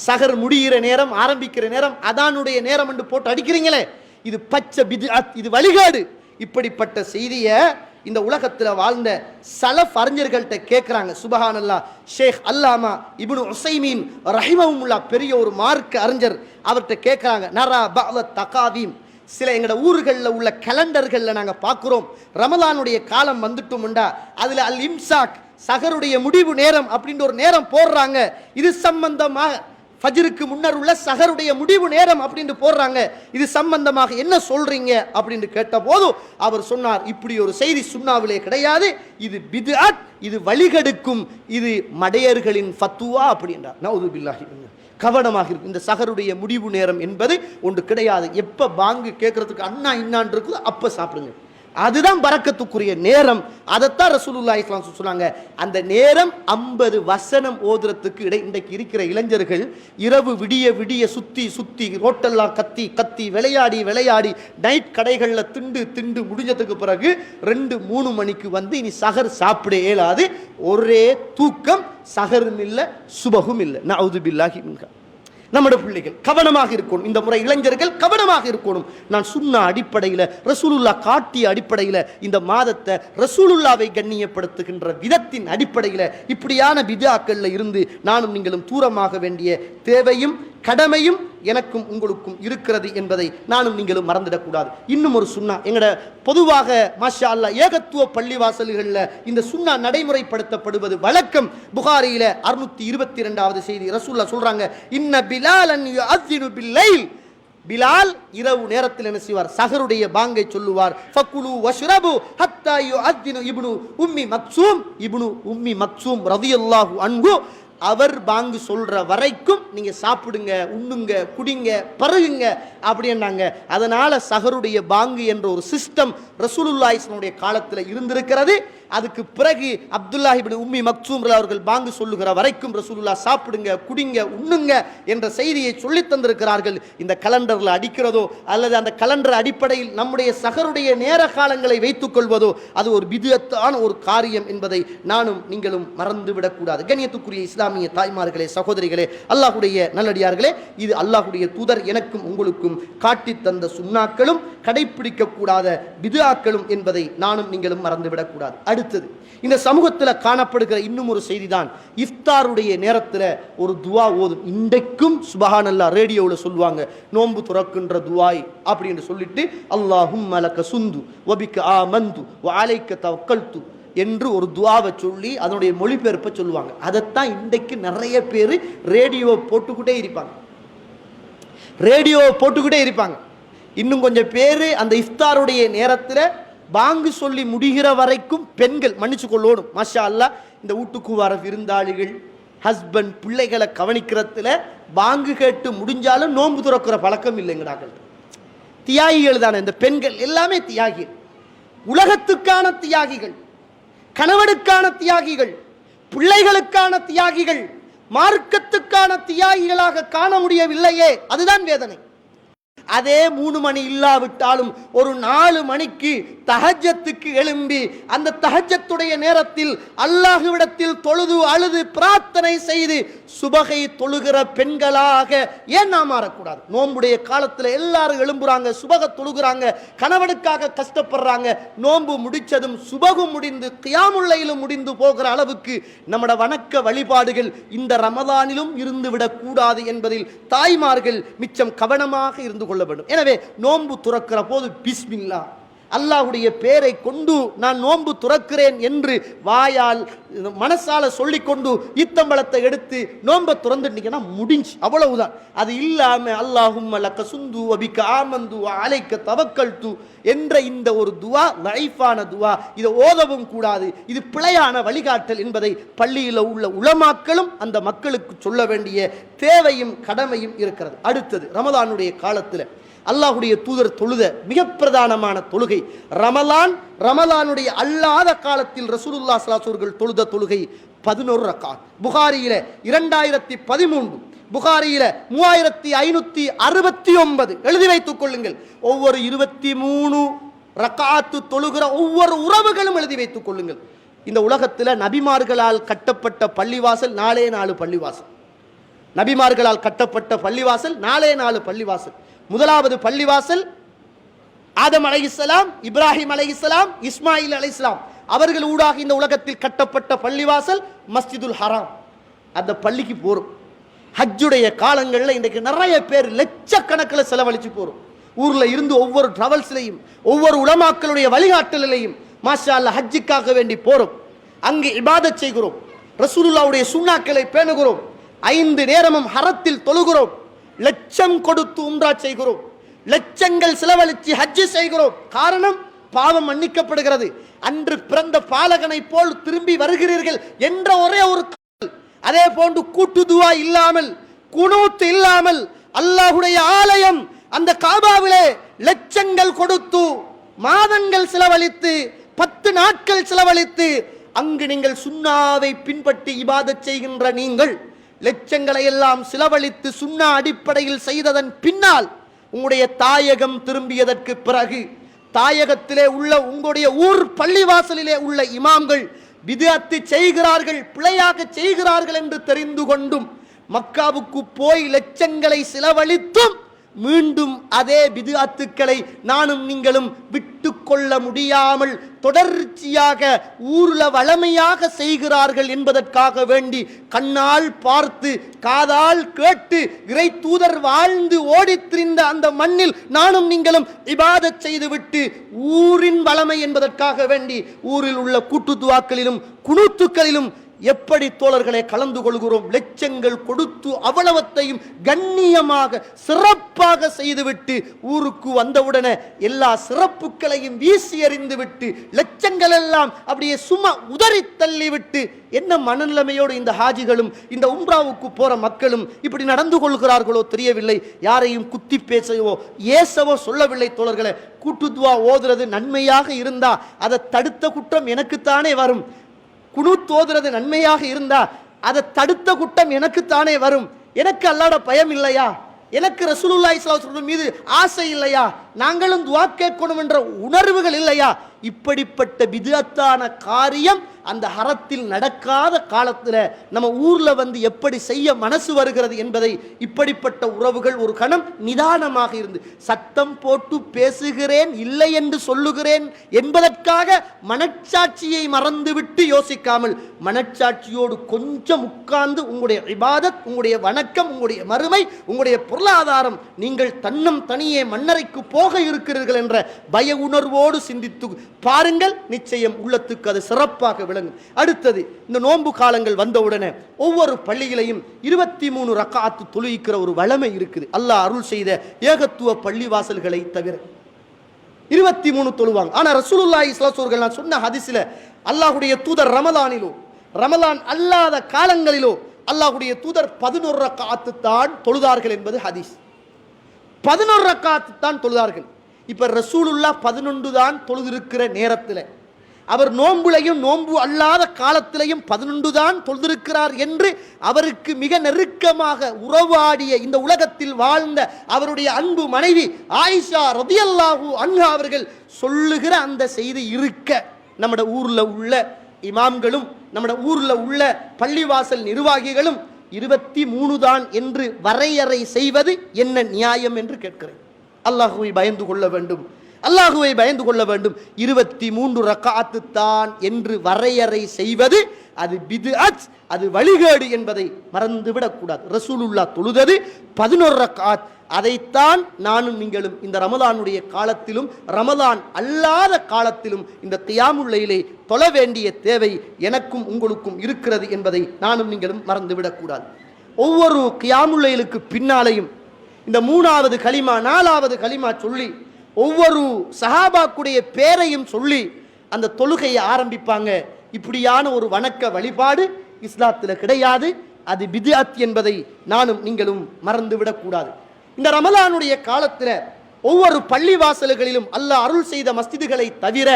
சஹர் முடிகிற நேரம், ஆரம்பிக்கிற நேரம், அதானுடைய நேரம் என்று போட்டு அடிக்கிறீங்களே, இது பச்சை பித்அத், இது வழிகாடு. இப்படிப்பட்ட செய்தியை இந்த உலகத்தில் வாழ்ந்த சலஃப் அறிஞர்கள்ட்ட கேட்குறாங்க. சுபஹானல்லாஹ், ஷேக் அல்லாமா இப்னு உஸைமீன் ரஹிமஹுல்லாஹ் பெரிய ஒரு மார்க்க அறிஞர், அவர்கிட்ட கேட்குறாங்க, நரா பஅத தகாவீம், சில எங்களோட ஊர்களில் உள்ள கலண்டர்களில் நாங்கள் பார்க்குறோம், ரமலானுடைய காலம் வந்துட்டோம்டா அதில் அல் இம்சாக் சஹருடைய முடிவு நேரம் அப்படின்ற ஒரு நேரம் போடுறாங்க. இது சம்பந்தமாக ஃபஜ்ருக்கு முன்னர் உள்ள சஹருடைய முடிவு நேரம் அப்படின்னு போடுறாங்க. இது சம்பந்தமாக என்ன சொல்றீங்க அப்படின்னு கேட்டபோது அவர் சொன்னார், இப்படி ஒரு செய்தி சுன்னாவிலே கிடையாது, இது பித்அத், இது வழிகெடுக்கும், இது மடையர்களின் ஃபத்வா அப்படின்றார். நவுது பில்லாஹி, கவனமாக இருக்கு. இந்த சஹருடைய முடிவு நேரம் என்பது ஒன்று கிடையாது. எப்போ பாங்கு கேட்கறதுக்கு அண்ணா இன்னான் இருக்குதோ அப்போ சாப்பிடுங்க. அதுதான் பரக்கத்துக்குரிய நேரம். அதைத்தான் ரசூலுல்லாஹி ஸல்லல்லாஹு அலைஹி வஸல்லம் சொன்னாங்க. அந்த நேரம் 50 வசனம் ஓதுறதுக்கு இன்றைக்கு இருக்கிற இளைஞர்கள் இரவு விடிய விடிய சுத்தி சுத்தி ரோட்டெல்லாம் கத்தி கத்தி விளையாடி விளையாடி நைட் கடைகளில் திண்டு முடிஞ்சதுக்கு பிறகு 2-3 மணிக்கு வந்து இனி சஹர் சாப்பிட இயலாது. ஒரே தூக்கம், சஹரும் இல்லை சுபகும் இல்லை. நஅூது பில்லாஹி மின்ஹா. நம்முடைய பிள்ளைகள் கவனமாக இருக்கணும். இந்த முறை இளைஞர்கள் கவனமாக இருக்கணும். நான் சுன்னா அடிப்படையில், ரசூலுல்லா காட்டிய அடிப்படையில், இந்த மாதத்தை ரசூலுல்லாவை கண்ணியப்படுத்துகின்ற விதத்தின் அடிப்படையில் இப்படியான பித்ஆக்களில் இருந்து நானும் நீங்களும் தூரமாக வேண்டிய தேவையும் கடமையும் எனக்கும் உங்களுக்கும் இருக்கிறது என்பதை நானும் நீங்களும் மறந்துடக்கூடாது. இன்னும் ஒரு சுன்னா, எங்கட பொதுவாக மாஷா அல்லாஹ் ஏகத்துவ பள்ளிவாசல்களில் இந்த சுன்னா நடைமுறைப்படுத்தப்படுவது வழக்கம். புகாரியில 622வது செய்தி ரசூலுல்லாஹ் சொல்றாங்க, இன்ன பிலாலன் யுஅத்தினு பில்லைல், பிலால் இரவு நேரத்தில் என்ன செய்வார்? சஹருடைய பாங்கை சொல்லுவார். ஃபக்குலு வஷ்ரபு ஹத்தா யுஅத்தினு இப்னு உம்மி மக்சூம், இப்னு உம்மி மக்சூம் ரலியல்லாஹு அன்ஹு அவர் பாங்கு சொல்ற வரைக்கும் நீங்க சாப்பிடுங்க, உண்ணுங்க, குடிங்க, பருகுங்க அப்படின்னாங்க. அதனால சஹருடைய பாங்கு என்ற ஒரு சிஸ்டம் ரசூலுல்லாஹி ஸல்லல்லாஹு காலத்தில் இருந்திருக்கிறது. அதுக்கு பிறகு அப்துல்லாஹ் இப்னு உம்மி மக்சூம் அவர்கள் பாங்கு சொல்லுகிற வரைக்கும் ரசூலுல்லாஹ் சாப்பிடுங்க, குடிங்க, உண்ணுங்க என்ற செய்தியை சொல்லி தந்திருக்கிறார்கள். இந்த கலண்டரில் அடிக்கிறதோ அல்லது அந்த கலண்டர் அடிப்படையில் நம்முடைய சஹருடைய நேர காலங்களை வைத்துக் கொள்வதோ அது ஒரு பித்அத்தான ஒரு காரியம் என்பதை நானும் நீங்களும் மறந்துவிடக்கூடாது. கண்ணியத்துக்குரிய இஸ்லாமிய தாய்மார்களே, சகோதரிகளே, அல்லாஹ்வுடைய நல்லடியார்களே, இது அல்லாஹ்வுடைய தூதர் எனக்கும் உங்களுக்கும் காட்டி தந்த சுன்னாக்களும் கடைபிடிக்க கூடாத பித்ஆக்களும் என்பதை நானும் நீங்களும் மறந்துவிடக்கூடாது. அடுத்தது, இந்த சமூகத்தில் காணப்படுகிற இன்னும் ஒரு செய்தி தான், இஃப்தாருடைய நேரத்தில் ஒரு துவா ஓதும். இன்றைக்கும் சுப்ஹானல்லாஹ் ரேடியோவில் சொல்லுவாங்க, நோன்பு துறக்கின்ற துவாய் அப்படின்னு சொல்லிட்டு அல்லாஹும்ம லக சுந்து வபிக ஆமந்து வ அலைக தவக்கல்து என்று ஒரு துவாவை சொல்லி அதனுடைய மொழிபெயர்ப்பை சொல்லுவாங்க. அதைத்தான் இன்றைக்கு நிறைய பேர் ரேடியோ போட்டுக்கிட்டே இருப்பாங்க. இன்னும் கொஞ்சம் பேர் அந்த இஃப்தாருடைய நேரத்தில் பாங்கு சொல்லி முடிகிற வரைக்கும் பெண்கள் மன்னிச்சு கொள்ளணும். மாஷா அல்லாஹ், இந்த வீட்டுக்கு வர விருந்தாளிகள், ஹஸ்பண்ட், பிள்ளைகளை கவனிக்கிறதுல பாங்கு கேட்டு முடிஞ்சாலும் நோன்பு துறக்கிற பழக்கம் இல்லைங்கடாக்கள். தியாகிகள் தானே இந்த பெண்கள், எல்லாமே தியாகிகள், உலகத்துக்கான தியாகிகள், கணவனுக்கான தியாகிகள், பிள்ளைகளுக்கான தியாகிகள், மார்க்கத்துக்கான தியாகிகளாக காண முடியவில்லையே, அதுதான் வேதனை. அதே 3 மணி இல்லாவிட்டாலும் ஒரு 4 மணிக்கு தஹஜ்ஜத்துக்கு எழும்பி அந்த தஹஜ்ஜத்துடைய நேரத்தில் அல்லாஹ்விடத்தில் தொழுது அழுது பிரார்த்தனை செய்து சுபகை தொழுகிற பெண்களாக ஏன் நாம் மாறக்கூடாது? நோன்புடைய காலத்தில் எல்லாரும் எழும்புறாங்க, சுபக தொழுகிறாங்க, கணவனுக்காக கஷ்டப்படுறாங்க. நோன்பு முடிச்சதும் சுபகும் முடிந்து கியாமுல் லைலும் முடிந்து போகிற அளவுக்கு நம்முடைய வணக்க வழிபாடுகள் இந்த ரமதானிலும் இருந்து விடக்கூடாது என்பதில் தாய்மார்கள் மிச்சம் கவனமாக இருந்து கொள்ள வேண்டும். எனவே நோன்பு துறக்கிற போது பிஸ்மில்லா, அல்லாஹ்வுடைய பெயரை கொண்டு நான் நோன்பு துறக்கிறேன் என்று வாயால் மனசால சொல்லிக்கொண்டு ஈத்தம்பழத்தை எடுத்து நோன்பை துறந்துட்டீங்கன்னா முடிஞ்சு, அவ்வளவுதான். அது இல்லாம அல்லாஹும்ம லக சுந்து வபிக ஆமந்து வ அலைக தவக்கல்து என்ற இந்த ஒரு துவா லைஃபான துவா, இதை ஓதவும் கூடாது. இது பிழையான வழிகாட்டல் என்பதை பள்ளியில் உள்ள உலமாக்களும் அந்த மக்களுக்கு சொல்ல வேண்டிய தேவையும் கடமையும் இருக்கிறது. அடுத்தது, ரமலானுடைய காலத்தில் அல்லாஹ்வுடைய தூதர் தொழுத மிக பிரதானமான தொழுகை ரமலான். ரமலானுடைய அல்லாத காலத்தில் ரசூலுல்லாஹி ஸல்லல்லாஹு அலைஹி வஸல்லம் தொழுத தொழுகை 11 ரக்காத். புகாரியில 2013, புகாரியில 3569 எழுதி வைத்துக் கொள்ளுங்கள். ஒவ்வொரு 23 ரக்காத்து தொழுகிற ஒவ்வொரு உறவுகளும் எழுதி வைத்துக் கொள்ளுங்கள். இந்த உலகத்தில் நபிமார்களால் கட்டப்பட்ட பள்ளிவாசல் 4 பள்ளிவாசல். நபிமார்களால் கட்டப்பட்ட பள்ளிவாசல் 4 பள்ளிவாசல். முதலாவது பள்ளிவாசல் ஆதம் அலைஹிஸ்ஸலாம், இப்ராஹிம் அலைஹிஸ்ஸலாம், இஸ்மாயில் அலைஹிஸ்ஸலாம் அவர்கள் ஊடாக இந்த உலகத்தில் கட்டப்பட்ட பள்ளிவாசல் மஸ்ஜிதுல் ஹராம். அந்த பள்ளிக்கு போறோம். ஹஜ்ஜுடைய காலங்களில் இன்றைக்கு நிறைய பேர் லட்சக்கணக்கில் செலவழிச்சு போறோம். ஊர்ல இருந்து ஒவ்வொரு டிராவல்ஸ்லையும் ஒவ்வொரு உலமாக்களுடைய வழிகாட்டலையும் மாஷா அல்லாஹ் ஹஜ்ஜுக்காக வேண்டி போறோம். அங்கு இபாதத் செய்கிறோம், ரசூலுல்லாஹ்வுடைய சுன்னாக்களை பேணுகிறோம், 5 நேரமும் ஹரத்தில் தொழுகிறோம், லட்சம் கொடுத்து உம்ரா செய்கிறோம், லட்சங்கள் செலவழித்து ஹஜ்ஜு செய்கிறோம். காரணம், பாவம் மன்னிக்கப்படுகிறது. அன்று பிறந்த பாலகனை போல் திரும்பி வருகிறீர்கள் என்ற ஒரே ஒரு. அதே போன்று கூட்டு துவா இல்லாமல், குனூத் இல்லாமல் அல்லாஹ்வுடைய ஆலயம் அந்த காபாவிலே லட்சங்கள் கொடுத்து மாதங்கள் செலவழித்து 10 நாட்கள் செலவழித்து அங்கு நீங்கள் சுன்னாவை பின்பற்றி இபாதத் செய்கின்ற நீங்கள் லட்சங்களை எல்லாம் செலவழித்து சுன்னா அடிப்படையில் செய்ததன் பின்னால் உங்களுடைய தாயகம் திரும்பியதற்கு பிறகு தாயகத்திலே உள்ள உங்களுடைய ஊர் பள்ளிவாசலிலே உள்ள இமாம்கள் பித்அத் செய்கிறார்கள், பிழையாக செய்கிறார்கள் என்று தெரிந்து கொண்டும் மக்காவுக்கு போய் லட்சங்களை செலவழித்தும் மீண்டும் அதே பித்அத்துக்களை நானும் நீங்களும் விட்டு கொள்ள முடியாமல் தொடர்ச்சியாக ஊர்ல வளமையாக செய்கிறார்கள் என்பதற்காக வேண்டி கண்ணால் பார்த்து காதால் கேட்டு இறை தூதர் வாழ்ந்து ஓடித்திரிந்த அந்த மண்ணில் நானும் நீங்களும் இபாதத் செய்துவிட்டு ஊரின் வளமை என்பதற்காக வேண்டி ஊரில் உள்ள கூட்டுத்துவாக்களிலும் குனூத்துக்களிலும் எப்படி தோழர்களை கலந்து கொள்கிறோம்? லட்சங்கள் கொடுத்து அவ்வளவத்தையும் கண்ணியமாக சிறப்பாக செய்துவிட்டு ஊருக்கு வந்தவுடனே எல்லா சிறப்புகளையும் வீசி எறிந்து விட்டு லட்சங்கள் எல்லாம் அப்படியே சும்மா உதறி தள்ளிவிட்டு என்ன மனநிலைமையோடு இந்த ஹாஜிகளும் இந்த உம்ராவுக்கு போற மக்களும் இப்படி நடந்து கொள்கிறார்களோ தெரியவில்லை. யாரையும் குத்தி பேசவோ ஏசவோ சொல்லவில்லை தோழர்களை. கூட்டுத்துவா ஓதுறது நன்மையாக இருந்தா அதை தடுத்த குற்றம் எனக்குத்தானே வரும். குனூத் ஓதுறது நன்மையாக இருந்தா அதை தடுத்த குற்றம் எனக்குத்தானே வரும். எனக்கு அல்லாஹ்வோட பயம் இல்லையா? எனக்கு ரசூலுல்லாஹி ஸல்லல்லாஹு அலைஹி வஸல்லம் மீது ஆசை இல்லையா? நாங்களும் துஆ கேட்கணும் என்ற உணர்வுகள் இல்லையா? இப்படிப்பட்ட பித்அத்தான காரியம் அந்த ஹரத்தில் நடக்காத காலத்தில் நம்ம ஊர்ல வந்து எப்படி செய்ய மனசு வருகிறது என்பதை இப்படிப்பட்ட உறவுகள் ஒரு கணம் நிதானமாக இருந்து சத்தம் போட்டு பேசுகிறேன் இல்லை என்று சொல்லுகிறேன் என்பதற்காக மனச்சாட்சியை மறந்துவிட்டு யோசிக்காமல் மனச்சாட்சியோடு கொஞ்சம் உட்கார்ந்து உங்களுடைய இபாதத், உங்களுடைய வணக்கம், உங்களுடைய மறுமை, உங்களுடைய பொருளாதாரம் நீங்கள் தன்னம் தனியே மன்னரைக்கு போக இருக்கிறீர்கள் என்ற பய உணர்வோடு சிந்தித்து பாருங்கள். நிச்சயம் உள்ளத்துக்கு அது சிறப்பாக விளங்கும். அடுத்தது, இந்த நோன்பு காலங்கள் வந்தவுடனே ஒவ்வொரு பள்ளியிலையும் 23 ரக்காத்து தொழுகிற ஒரு வளமை இருக்குது. அல்லாஹ் அருள் செய்த ஏகத்துவ பள்ளிவாசல்களை தவிர 23 தொழுவாங்க. ஆனா ரசூலுல்லாஹி ஸல்லல்லாஹு அலைஹி வஸல்லம் சொன்ன ஹதீஸ்ல அல்லாஹ்வுடைய தூதர் ரமலானிலோ ரமலான் அல்லாத காலங்களிலோ அல்லாஹ்வுடைய தூதர் 11 ரக்காத்து தான் தொழுதார்கள் என்பது ஹதீஸ். 11 ரக்காத்து தான் தொழுதார்கள். இப்ப ரசூலுல்லாஹ் 11 தான் தொழுதிருக்கிற நேரத்தில் அவர் நோன்புலையும் நோன்பு அல்லாத காலத்திலையும் 11 தான் தொழுதிருக்கிறார் என்று அவருக்கு மிக நெருக்கமாக உறவாடிய இந்த உலகத்தில் வாழ்ந்த அவருடைய அன்பு மனைவி ஆயிஷா ரலியல்லாஹு அன்ஹா அவர்கள் சொல்லுகிற அந்த செய்தி இருக்க நம்முடைய ஊர்ல உள்ள இமாம்களும் நம்முடைய ஊர்ல உள்ள பள்ளிவாசல் நிர்வாகிகளும் 23 தான் என்று வரையறை செய்வது என்ன நியாயம் என்று கேட்கிறேன். அல்லாஹ்வை பயந்து கொள்ள வேண்டும், அல்லாஹ்வை பயந்து கொள்ள வேண்டும். 23 ரக்காத்து தான் என்று வரையறை செய்வது அது பித்அத், அது வழிகேடு என்பதை மறந்துவிடக் கூடாது. ரசூலுல்லாஹ் தொழுதது 11 ரக்காத். அதைத்தான் நானும் நீங்களும் இந்த ரமலானுடைய காலத்திலும் ரமலான் அல்லாத காலத்திலும் இந்த கியாமுல் லைலை தொழ வேண்டிய தேவை எனக்கும் உங்களுக்கும் இருக்கிறது என்பதை நானும் நீங்களும் மறந்துவிடக் கூடாது. ஒவ்வொரு கியாமுல் லைலுக்கு பின்னாலையும் இந்த 3வது கலிமா 4வது கலிமா சொல்லி ஒவ்வொரு சஹாபாக்குடைய பேரையும் சொல்லி அந்த தொழுகையை ஆரம்பிப்பாங்க. இப்படியான ஒரு வணக்க வழிபாடு இஸ்லாத்தில் கிடையாது. அது பித்அத் என்பதை நானும் நீங்களும் மறந்துவிடக் கூடாது. இந்த ரமலானுடைய காலத்தில் ஒவ்வொரு பள்ளிவாசல்களிலும் அல்லாஹ் அருள் செய்த மஸ்ஜிதுகளை தவிர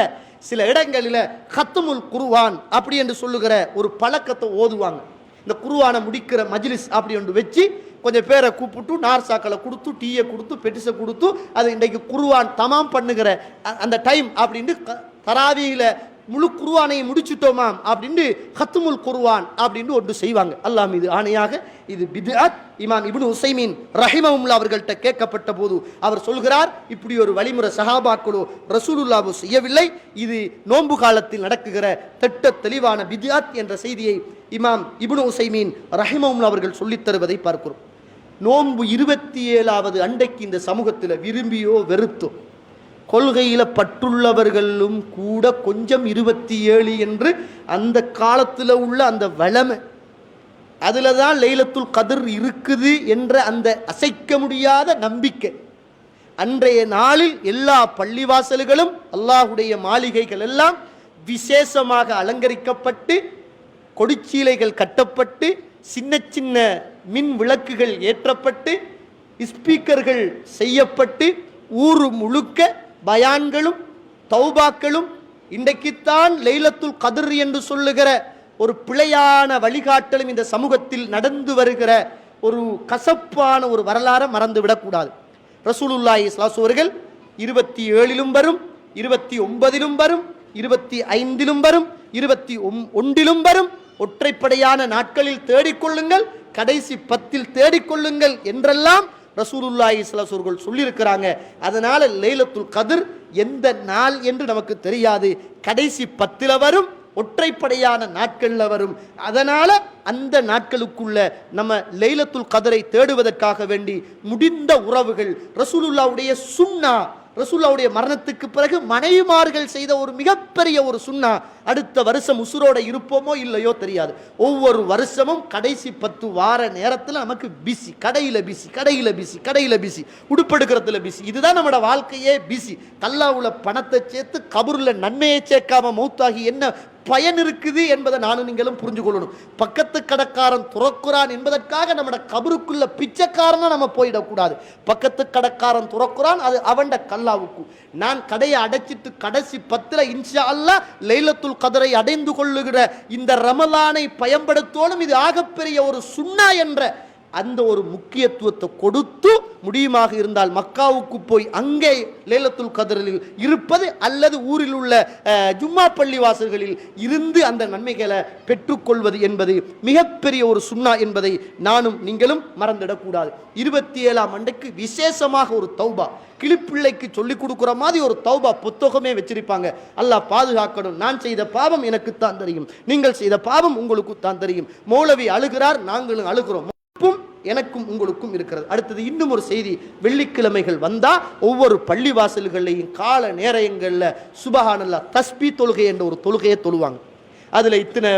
சில இடங்களில் கத்முல் குர்ஆன் அப்படி என்று சொல்லுகிற ஒரு பழக்கத்தை ஓதுவாங்க. இந்த குர்ஆனை முடிக்கிற மஜ்லிஸ் அப்படி ஒன்று வச்சு கொஞ்சம் பேரை கூப்பிட்டு நார்சாக்களை கொடுத்து டீயை கொடுத்து பெட்டிஸை கொடுத்து அது இன்றைக்கு குர்ஆன் தமாம் பண்ணுகிற அந்த டைம் அப்படின்ட்டு தராவியில் முழு குர்ஆனை முடிச்சுட்டோமா அப்படின்ட்டு கத்முல் குர்ஆன் அப்படின்னு ஒன்று செய்வாங்க. அல்லாஹ் மீது ஆணையாக இது பித்அத். இமாம் இப்னு உஸைமீன் ரஹிமஹுல்லாஹ் அவர்கள்ட்ட கேட்கப்பட்ட போது அவர் சொல்கிறார், இப்படி ஒரு வழிமுறை சஹாபாக்களோ ரசூலுல்லாஹ் செய்யவில்லை, இது நோன்பு காலத்தில் நடக்குகிற திட்ட தெளிவான பித்அத் என்ற செய்தியை இமாம் இப்னு உஸைமீன் ரஹிமஹுல்லாஹ் அவர்கள் சொல்லித் தருவதை பார்க்கிறோம். நோன்பு 27வது அண்டைக்கு இந்த சமூகத்தில் விரும்பியோ வெறுத்தோ கொள்கையில் பற்றுள்ளவர்களும் கூட கொஞ்சம் 27 என்று அந்த காலத்தில் உள்ள அந்த வளமை, அதில் தான் லைலத்துல் கத்ர் இருக்குது என்ற அந்த அசைக்க முடியாத நம்பிக்கை. அன்றைய நாளில் எல்லா பள்ளிவாசல்களும் அல்லாஹுடைய மாளிகைகள் எல்லாம் விசேஷமாக அலங்கரிக்கப்பட்டு கொடிச்சீலைகள் கட்டப்பட்டு சின்ன சின்ன மின் விளக்குகள் ஏற்றப்பட்டு ஸ்பீக்கர்கள் செய்யப்பட்டு ஊர் முழுக்க பயான்களும் தௌபாக்களும் இன்றைக்குத்தான் லைலத்துல் கத்ர் என்று சொல்லுகிற ஒரு பிழையான வழிகாட்டலும் இந்த சமூகத்தில் நடந்து வருகிற ஒரு கசப்பான ஒரு வரலாறை மறந்துவிடக்கூடாது. ரசூலுல்லாஹி ஸல்லல்லாஹு அலைஹி அவர்கள் 27 வரும், 29 வரும், 25 வரும், 21 வரும். ஒற்றைப்படையான நாட்களில் தேடிக்கொள்ளுங்கள், கடைசி 10 தேடிக்கொள்ளுங்கள் என்றெல்லாம் ரசூலுல்லாஹி ஸல்லல்லாஹு அலைஹி அவர்கள் சொல்லியிருக்கிறாங்க. அதனால லைலத்துல் கத்ர் எந்த நாள் என்று நமக்கு தெரியாது, கடைசி 10 வரும், ஒற்றைப்படையான நாட்களில் வரும். அதனால அந்த நாட்களுக்குள்ள நம்ம லைலத்துல் கத்ரை தேடுவதற்காக வேண்டி முடிந்த உறவுகள் ரசூலுல்லாஹ்வுடைய சுன்னா, ரசூலுல்லாஹ்வுடைய மரணத்துக்கு பிறகு மனைவிமார்கள் செய்த ஒரு மிகப்பெரிய ஒரு சுன்னா. அடுத்த வருஷம் உசுரோட இருப்போமோ இல்லையோ தெரியாது, ஒவ்வொரு வருஷமும் கடைசி 10 வார நேரத்தில் நமக்கு பிஸி, கடையில் பிஸி, கடையில் பிஸி, கடையில் பிஸி, உடுப்பெடுக்கிறதுல பிஸி. இதுதான் நம்மளோட வாழ்க்கையே பிஸி. கல்லாவுல பணத்தை சேர்த்து கபூரில் நன்மையை சேர்க்காம மௌத்தாகி என்ன பயன் இருக்குது என்பதை நானும் நீங்களும் புரிஞ்சு கொள்ளணும். பக்கத்து கடைக்காரன் துறக்குறான் என்பதற்காக நம்மட கபருக்குள்ள பிச்சைக்காரனா நம்ம போயிடக்கூடாது. பக்கத்து கடைக்காரன் துறக்குறான், அது அவண்ட கல்லாவுக்கு. நான் கடையை அடைச்சிட்டு கடைசி 10 இன்ஷா அல்லாஹ் லைலத்துல் கத்ரை அடைந்து கொள்ளுகிற இந்த ரமலானை பயன்படுத்தோனும். இது ஆகப்பெரிய ஒரு சுன்னா என்ற அந்த ஒரு முக்கியத்துவத்தை கொடுத்து முடியுமாக இருந்தால் மக்காவுக்கு போய் அங்கே லைலத்துல் கத்ரில் இருப்பது, அல்லது ஊரில் உள்ள ஜும்மா பள்ளி வாசல்களில் இருந்து அந்த நன்மைகளை பெற்றுக்கொள்வது என்பது மிகப்பெரிய ஒரு சுன்னா என்பதை நானும் நீங்களும் மறந்துடக்கூடாது. 27ஆம் ஆண்டுக்கு விசேஷமாக ஒரு தௌபா, கிளிப்பிள்ளைக்கு சொல்லிக் கொடுக்குற மாதிரி ஒரு தௌபா புத்தகமே வச்சிருப்பாங்க. அல்லாஹ் பாதுகாக்கணும். நான் செய்த பாவம் எனக்கு தான் தெரியும், நீங்கள் செய்த பாவம் உங்களுக்கு தான் தெரியும். மௌலவி அழுகிறார், நாங்களும் அழுகிறோம், எனக்கும் உங்களுக்கும் இருக்கிறது. அடுத்தது இன்னும் ஒரு செய்தி, வெள்ளிக்கிழமைகள் வந்தா ஒவ்வொரு பள்ளி வாசல்களையும் கால நேரங்களில் சுபஹானல்லாஹ் தஸ்பீ தொழுகை என்ற ஒரு தொழுகையை தொழுவாங்க. அதில் இத்தனை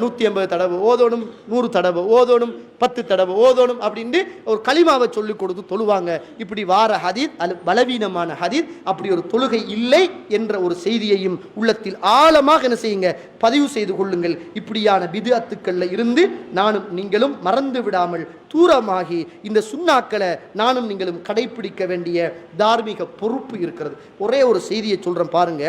150 தடவை ஓதணும், 100 தடவை ஓதணும், 10 தடவை ஓதணும் அப்படின்னு ஒரு கலிமாவை சொல்லி கொடுத்து தொழுவாங்க. இப்படி வார ஹதீத் அது பலவீனமான ஹதீத். அப்படி ஒரு தொழுகை இல்லை என்ற ஒரு செய்தியையும் உள்ளத்தில் ஆழமாக என்ன செய்யுங்க, பதிவு செய்து கொள்ளுங்கள். இப்படியான பித்அத்துக்களில் இருந்து நானும் நீங்களும் மறந்து விடாமல் தூரமாகி இந்த சுன்னாக்களை நானும் நீங்களும் கடைபிடிக்க வேண்டிய தார்மீக பொறுப்பு இருக்கிறது. ஒரே ஒரு செய்தியை சொல்றேன் பாருங்க.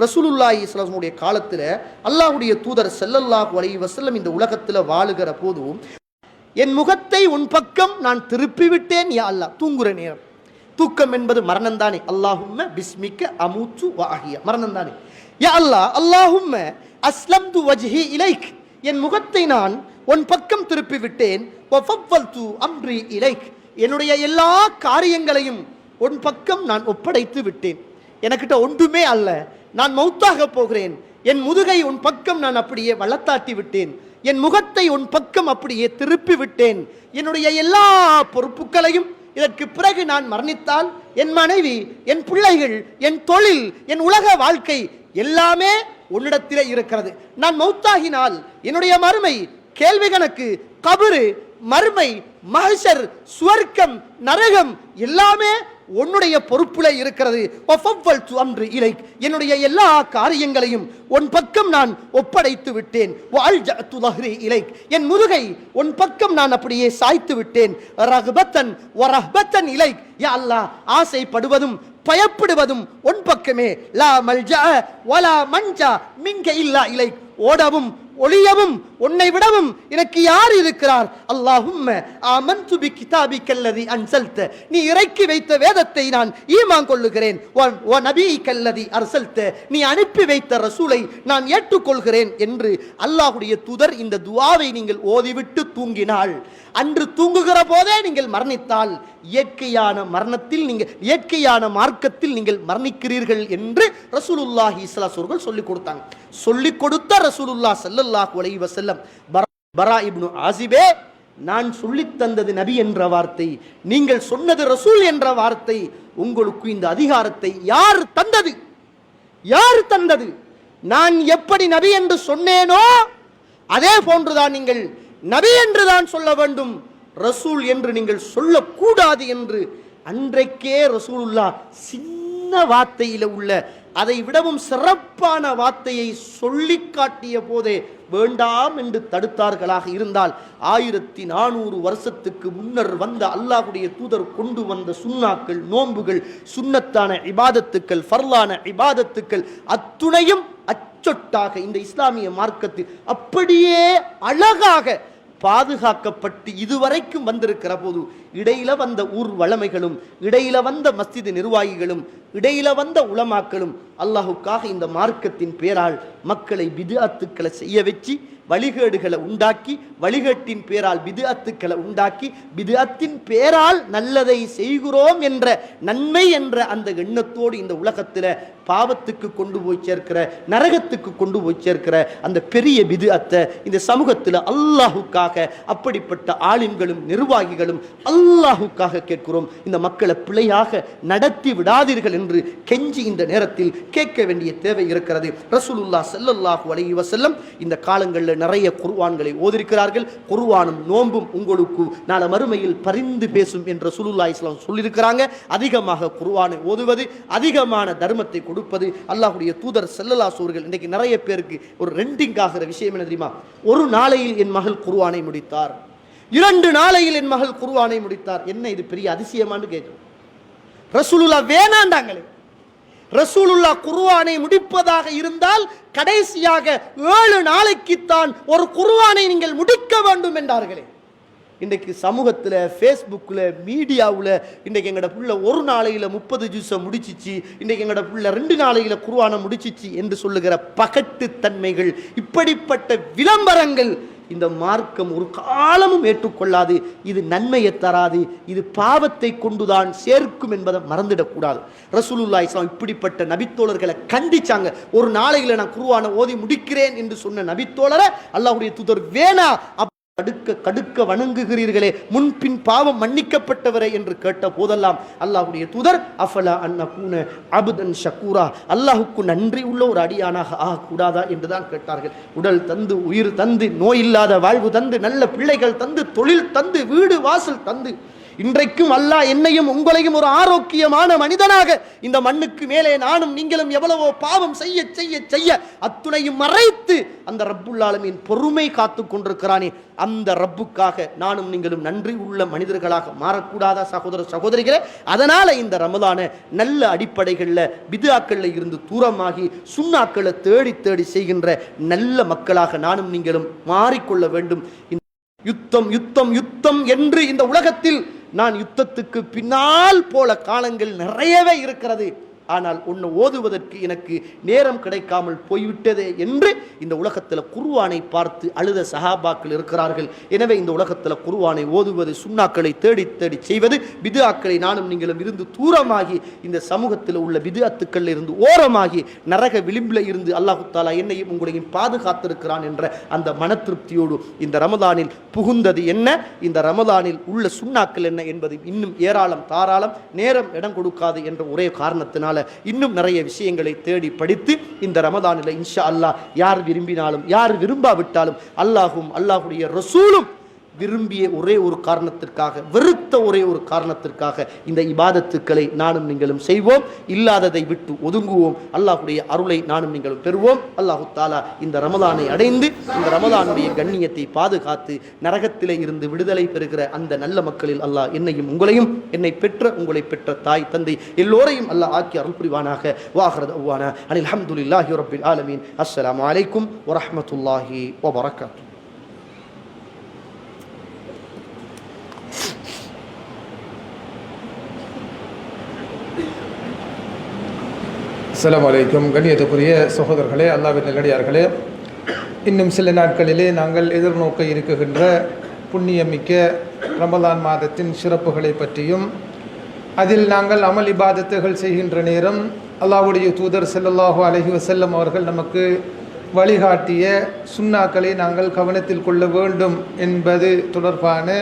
ரசூலுல்லாஹி ஸல்லல்லாஹு அலைஹி வஸல்லம் காலத்தில் அல்லாஹ்வுடைய தூதர் ஸல்லல்லாஹு அலைஹி வஸல்லம் இந்த உலகத்தில் வாழுகிற போது, என் முகத்தை உன் பக்கம் நான் திருப்பி விட்டேன் யா அல்லாஹ். தூங்குற நேரம், தூக்கம் என்பது மரணம் தானே. அல்லாஹும்ம பிஸ்மிக்க அமூத்து வ அஹ்யா, மரணம் தானே. யா அல்லாஹ், அல்லாஹும்ம அஸ்லம்து வஜ்ஹி இலைக், என் முகத்தை நான் உன் பக்கம் திருப்பி விட்டேன். வ ஃபவ்வல்து அம்ரி இலைக், என்னுடைய எல்லா காரியங்களையும் உன் பக்கம் நான் ஒப்படைத்து விட்டேன். எனக்கிட்ட ஒன்றுமே அல்ல, நான் மௌத்தாக போகிறேன். என் முதுகை உன் பக்கம் நான் அப்படியே வளர்த்தாட்டி விட்டேன். என் முகத்தை உன் பக்கம் அப்படியே திருப்பி விட்டேன். என்னுடைய எல்லா பொறுப்புகளையும், இதற்கு பிறகு நான் மரணித்தால் என் மனைவி, என் பிள்ளைகள், என் தொழில், என் உலக வாழ்க்கை எல்லாமே உன்னிடத்திலே இருக்கிறது. நான் மௌத்தாகினால் என்னுடைய மறுமை, கேள்வி கணக்கு, கபரு, மறுமை, மஹ்ஷர், சுவர்க்கம், நரகம் எல்லாமே உன்னுடைய பொறுப்புல இருக்கிறது. என்னுடைய எல்லா காரியங்களையும் உன் பக்கம் நான் ஒப்படைத்து விட்டேன். என் முதுகை உன் பக்கம் நான் அப்படியே சாய்த்து விட்டேன். ரஹ்பத்தன் வ ரஹ்பத்தன் இலைக், யா அல்லாஹ், ஆசைப்படுவதும் பயப்படுவதும் உன் பக்கமே. லா மல்ஜா வலா மன்ஜா மின்க இல்லா இலைக், ஓடவும் ஒளியவும் உன்னை விடவும் எனக்கு யார் இருக்கிறார்? அல்லாஹும்ம ஆமன்து பிகிதாபிக்கல்லதி அன்சல்த, நீ இறக்கி வைத்த வேதத்தை நான் ஈமான் கொள்ளுகிறேன். வ நபியிக்கல்லதி அர்சல்த, நீ அனுப்பி வைத்த ரசூலை நான் ஏற்றுக்கொள்கிறேன் என்று அல்லாஹ்வுடைய தூதர் இந்த துஆவை நீங்கள் ஓதிவிட்டு தூங்கினால், அன்று தூங்குகிற போதே நீங்கள் மரணித்தால் இயற்கையான மரணத்தில் நீங்கள், இயற்கையான மார்க்கத்தில் நீங்கள் மரணிக்கிறீர்கள் என்று ரசூலுல்லாஹி ஸல்லல்லாஹு அலைஹி வஸல்லம் சொல்லிக் கொடுத்தாங்க. சொல்லிக் கொடுத்த ரசூலுல்லாஹ் ஸல்லல்லாஹு அலைஹி வஸல்லம் பரா இப்னு ஆசிபே, நான் சொல்லித் தந்தது நபி என்ற வார்த்தை, நீங்கள் சொன்னது ரசூல் என்ற வார்த்தை, உங்களுக்கு இந்த அதிகாரத்தை யார் தந்தது? யார் தந்தது? நான் எப்படி நபி என்று சொன்னேனோ அதே போன்றுதான் நீங்கள் நபி என்று தான் சொல்ல வேண்டும், ரசூல் என்று நீங்கள் சொல்லக்கூடாது என்று அன்றைக்கே ரசூலுல்லாஹ் சின்ன சின்ன வார்த்தையில் உள்ள அதை விடவும் சிறப்பான வார்த்தையை சொல்லி காட்டிய போதே வேண்டாம் என்று தடுத்தார்களாக இருந்தால் 1400 வருஷத்துக்கு முன்னர் வந்த அல்லாஹ்வுடைய தூதர் கொண்டு வந்த சுன்னாக்கள், நோன்புகள், சுன்னத்தான இபாதத்துக்கள், ஃபர்லான இபாதத்துக்கள் அத்துணையும் அச்சொட்டாக இந்த இஸ்லாமிய மார்க்கத்தில் அப்படியே அழகாக பாதுகாக்கப்பட்டு இதுவரைக்கும் வந்திருக்கிற போது இடையில வந்த ஊர் வளமைகளும், இடையில வந்த மஸ்ஜித் நிர்வாகிகளும், இடையில வந்த உலமாக்களும் அல்லாஹுக்காக இந்த மார்க்கத்தின் பேரால் மக்களை பித்அத்துக்களை செய்ய வச்சு வழிகேடுகளை உண்டாக்கி, வழிகேட்டின் பேரால் பித்அத்துக்களை உண்டாக்கி, பித்அத்தின் பேரால் நல்லதை செய்கிறோம் என்ற நன்மை என்ற அந்த எண்ணத்தோடு இந்த உலகத்தில் பாவத்துக்கு கொண்டு போய் சேர்க்கிற, நரகத்துக்கு கொண்டு போய் சேர்க்கிற அந்த பெரிய பித்அத்தை இந்த சமூகத்தில் அல்லாஹுக்காக அப்படிப்பட்ட ஆலிம்களும் நிர்வாகிகளும் அல்லாஹுக்காக கேட்கிறோம். இந்த மக்களை பிழையாக நடத்தி விடாதீர்கள் என்று கெஞ்சி இந்த நேரத்தில் கேட்க வேண்டிய தேவை இருக்கிறது. ரசூலுல்லாஹ் ஸல்லல்லாஹு அலைஹி வஸல்லம் இந்த காலங்களில் நிறைய குர்ஆன்களை ஓதிருக்கிறார்கள். குர்ஆனும் நோன்பும் உங்களுக்கு நாளை மறுமையில் பரிந்து பேசும் என்று ரசூலுல்லாஹி ஸல்லல்லாஹு அலைஹி வஸல்லம் சொல்லியிருக்கிறாங்க. அதிகமாக குர்ஆனை ஓதுவது, அதிகமான தர்மத்தை கொடுப்பது அல்லாஹ்வுடைய தூதர் ஸல்லல்லாஹு அலைஹி வஸல்லம். இன்றைக்கு நிறைய பேருக்கு ஒரு ரெண்டிங் ஆகிற விஷயம் என்ன தெரியுமா? ஒரு நாளையில் என் மகள் குர்ஆனை முடித்தார், 2 நாளையில் என் மகள் குர்ஆனை முடித்தார். என்ன இது பெரிய அதிசயமானு கேட்கும். ரசூலுல்லாஹ் வேணாண்டாங்களே. ரசூலுல்லாஹ் குர்ஆனை முடிப்பதாக இருந்தால் கடைசியாக 7 நாளைக்குத்தான் ஒரு குர்ஆனை நீங்கள் முடிக்க வேண்டும் என்றார்களே. இன்றைக்கு சமூகத்தில், ஃபேஸ்புக்கில், மீடியாவில் இன்றைக்கு எங்களோட புள்ள ஒரு நாளையில் 30 ஜூஸை முடிச்சிச்சு, இன்றைக்கு எங்களோட புள்ள 2 நாளையில் குர்ஆனை முடிச்சிச்சு என்று சொல்லுகிற பகட்டுத்தன்மைகள், இப்படிப்பட்ட விளம்பரங்கள் இந்த மார்க்கம் ஒரு காலமும் ஏற்றுக்கொள்ளாது. இது நன்மையை தராது, இது பாவத்தை கொண்டுதான் சேர்க்கும் என்பதை மறந்துடக்கூடாது. ரசூலுல்லாஹி ஸல்லல்லாஹு அலைஹி வஸல்லம் இப்படிப்பட்ட நபித்தோழர்களை கண்டிச்சாங்க. ஒரு நாளையில் நான் குர்ஆனை ஓதி முடிக்கிறேன் என்று சொன்ன நபித்தோழரை அல்லாஹ்வுடைய தூதர் வேணா கடுக்க வணங்குகிறீர்களே, முன்பின் பாவம் மன்னிக்கப்பட்டவரே என்று கேட்ட போதெல்லாம் அல்லாஹ்வுடைய தூதர் அஃபலா அன்னகூன அப்தன் ஷக்கூரா, அல்லாஹுக்கு நன்றி உள்ள ஒரு அடியானாக ஆகக்கூடாதா என்றுதான் கேட்டார்கள். உடல் தந்து, உயிர் தந்து, நோய் இல்லாத வாழ்வு தந்து, நல்ல பிள்ளைகள் தந்து, தொழில் தந்து, வீடு வாசல் தந்து, இன்றைக்கும் அல்லாஹ் என்னையும் உங்களையும் ஒரு ஆரோக்கியமான மனிதனாக இந்த மண்ணுக்கு மேலே நானும் நீங்களும் எவ்வளவோ பாவம் செய்ய செய்ய செய்ய அத்துணையும் மறைத்து அந்த ரப்புல் ஆலமீன் பொறுமை காத்து கொண்டிருக்கிறானே, அந்த ரப்புக்காக நானும் நீங்களும் நன்றி உள்ள மனிதர்களாக மாறக்கூடாதா சகோதர சகோதரிகளே? அதனால இந்த ரமலான நல்ல அடிப்படைகளில் பித்ஆக்களில் இருந்து தூரமாகி சுன்னாக்களை தேடி தேடி செய்கின்ற நல்ல மக்களாக நானும் நீங்களும் மாறிக்கொள்ள வேண்டும். யுத்தம் யுத்தம் யுத்தம் என்று இந்த உலகத்தில் நான் யுத்தத்துக்கு பின்னால் போல காலங்கள் நிறையவே இருக்கிறது. ஆனால் ஒன்று ஓதுவதற்கு எனக்கு நேரம் கிடைக்காமல் போய்விட்டதே என்று இந்த உலகத்தில் குர்ஆனை பார்த்து அழுத சஹாபாக்கள் இருக்கிறார்கள். எனவே இந்த உலகத்தில் குர்ஆனை ஓதுவது, சுன்னாக்களை தேடி தேடி செய்வது, பித்ஆக்களை நானும் நீங்களும் இருந்து தூரமாகி இந்த சமூகத்தில் உள்ள பித்அத்துக்களில் இருந்து ஓரமாகி நரக விளிம்பில் இருந்து அல்லாஹ் தஆலா என்னையும் உங்களையும் பாதுகாத்திருக்கிறான் என்ற அந்த மன திருப்தியோடு இந்த ரமலானில் புகுந்தது என்ன, இந்த ரமலானில் உள்ள சுன்னாக்கள் என்ன என்பது இன்னும் ஏராளம் தாராளம், நேரம் இடம் கொடுக்காது என்ற ஒரே காரணத்தினால் இன்னும் நிறைய விஷயங்களை தேடி படித்து இந்த ரமதானில் இன்ஷா அல்லாஹ் யார் விரும்பினாலும் யார் விரும்பாவிட்டாலும் அல்லாஹும் அல்லாஹுடைய ரசூலும் விரும்பிய ஒரே ஒரு காரணத்திற்காக, வெறுத்த ஒரே ஒரு காரணத்திற்காக இந்த இபாதத்துக்களை நானும் நீங்களும் செய்வோம். இல்லாததை விட்டு ஒதுங்குவோம். அல்லாஹுடைய அருளை நானும் நீங்களும் பெறுவோம். அல்லாஹு தாலா இந்த ரமலானை அடைந்து இந்த ரமலானுடைய கண்ணியத்தை பாதுகாத்து நரகத்திலே இருந்து விடுதலை பெறுகிற அந்த நல்ல மக்களில் அல்லாஹ் என்னையும் உங்களையும், என்னை பெற்ற உங்களை பெற்ற தாய் தந்தை எல்லோரையும் அல்லாஹ் ஆக்கி அருள் புரிவானாக. வாஹிரு தஅவானா அனில் ஹம்துலில்லாஹி ரப்பில் ஆலமீன். அஸ்ஸலாமு அலைக்கும் வரஹ்மத்துல்லாஹி வபரகாத்துஹு. அஸ்ஸலாமு அலைக்கும். கண்ணியத்துக்குரிய சகோதரர்களே, அல்லாஹ்வின் நல்லடியார்களே, இன்னும் சில நாட்களிலே நாங்கள் எதிர்நோக்க இருக்குகின்ற புண்ணியமிக்க ரமலான் மாதத்தின் சிறப்புகளை பற்றியும், அதில் நாங்கள் அமல் இபாதத்துகள் செய்கின்ற நேரம் அல்லாஹ்வுடைய தூதர் ஸல்லல்லாஹு அலைஹி வஸல்லம் அவர்கள் நமக்கு வழிகாட்டிய சுன்னாக்களை நாங்கள் கவனத்தில் கொள்ள வேண்டும் என்பது தொடர்பான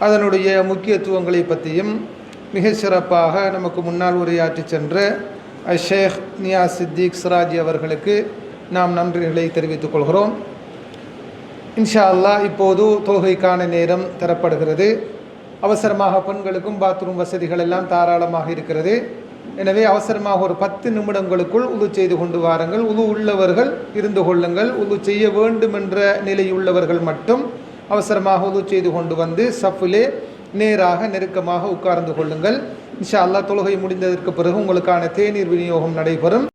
அதனுடைய முக்கியத்துவங்களை பற்றியும் மிக சிறப்பாக நமக்கு முன்னால் உரையாற்றி சென்ற ஷேக் நியாஸ் சித்திக் சிராஜி அவர்களுக்கு நாம் நன்றிகளை தெரிவித்துக் கொள்கிறோம். இன்ஷா அல்லாஹ் இப்போது தொழுகைக்கான நேரம் தரப்படுகிறது. அவசரமாக பெண்களுக்கும் பாத்ரூம் வசதிகள் எல்லாம் தாராளமாக இருக்கிறது. எனவே அவசரமாக ஒரு 10 நிமிடங்களுக்குள் உது செய்து கொண்டு வாருங்கள். உது உள்ளவர்கள் இருந்து கொள்ளுங்கள். உது செய்ய வேண்டும் என்ற நிலையுள்ளவர்கள் மட்டும் அவசரமாக உது செய்து கொண்டு வந்து சஃபிலே நேராக நெருக்கமாக உட்கார்ந்து கொள்ளுங்கள். இன்ஷா அல்லாஹ் தொழுகை முடிந்ததற்கு பிறகு உங்களுக்கான தேநீர் விநியோகம் நடைபெறும்.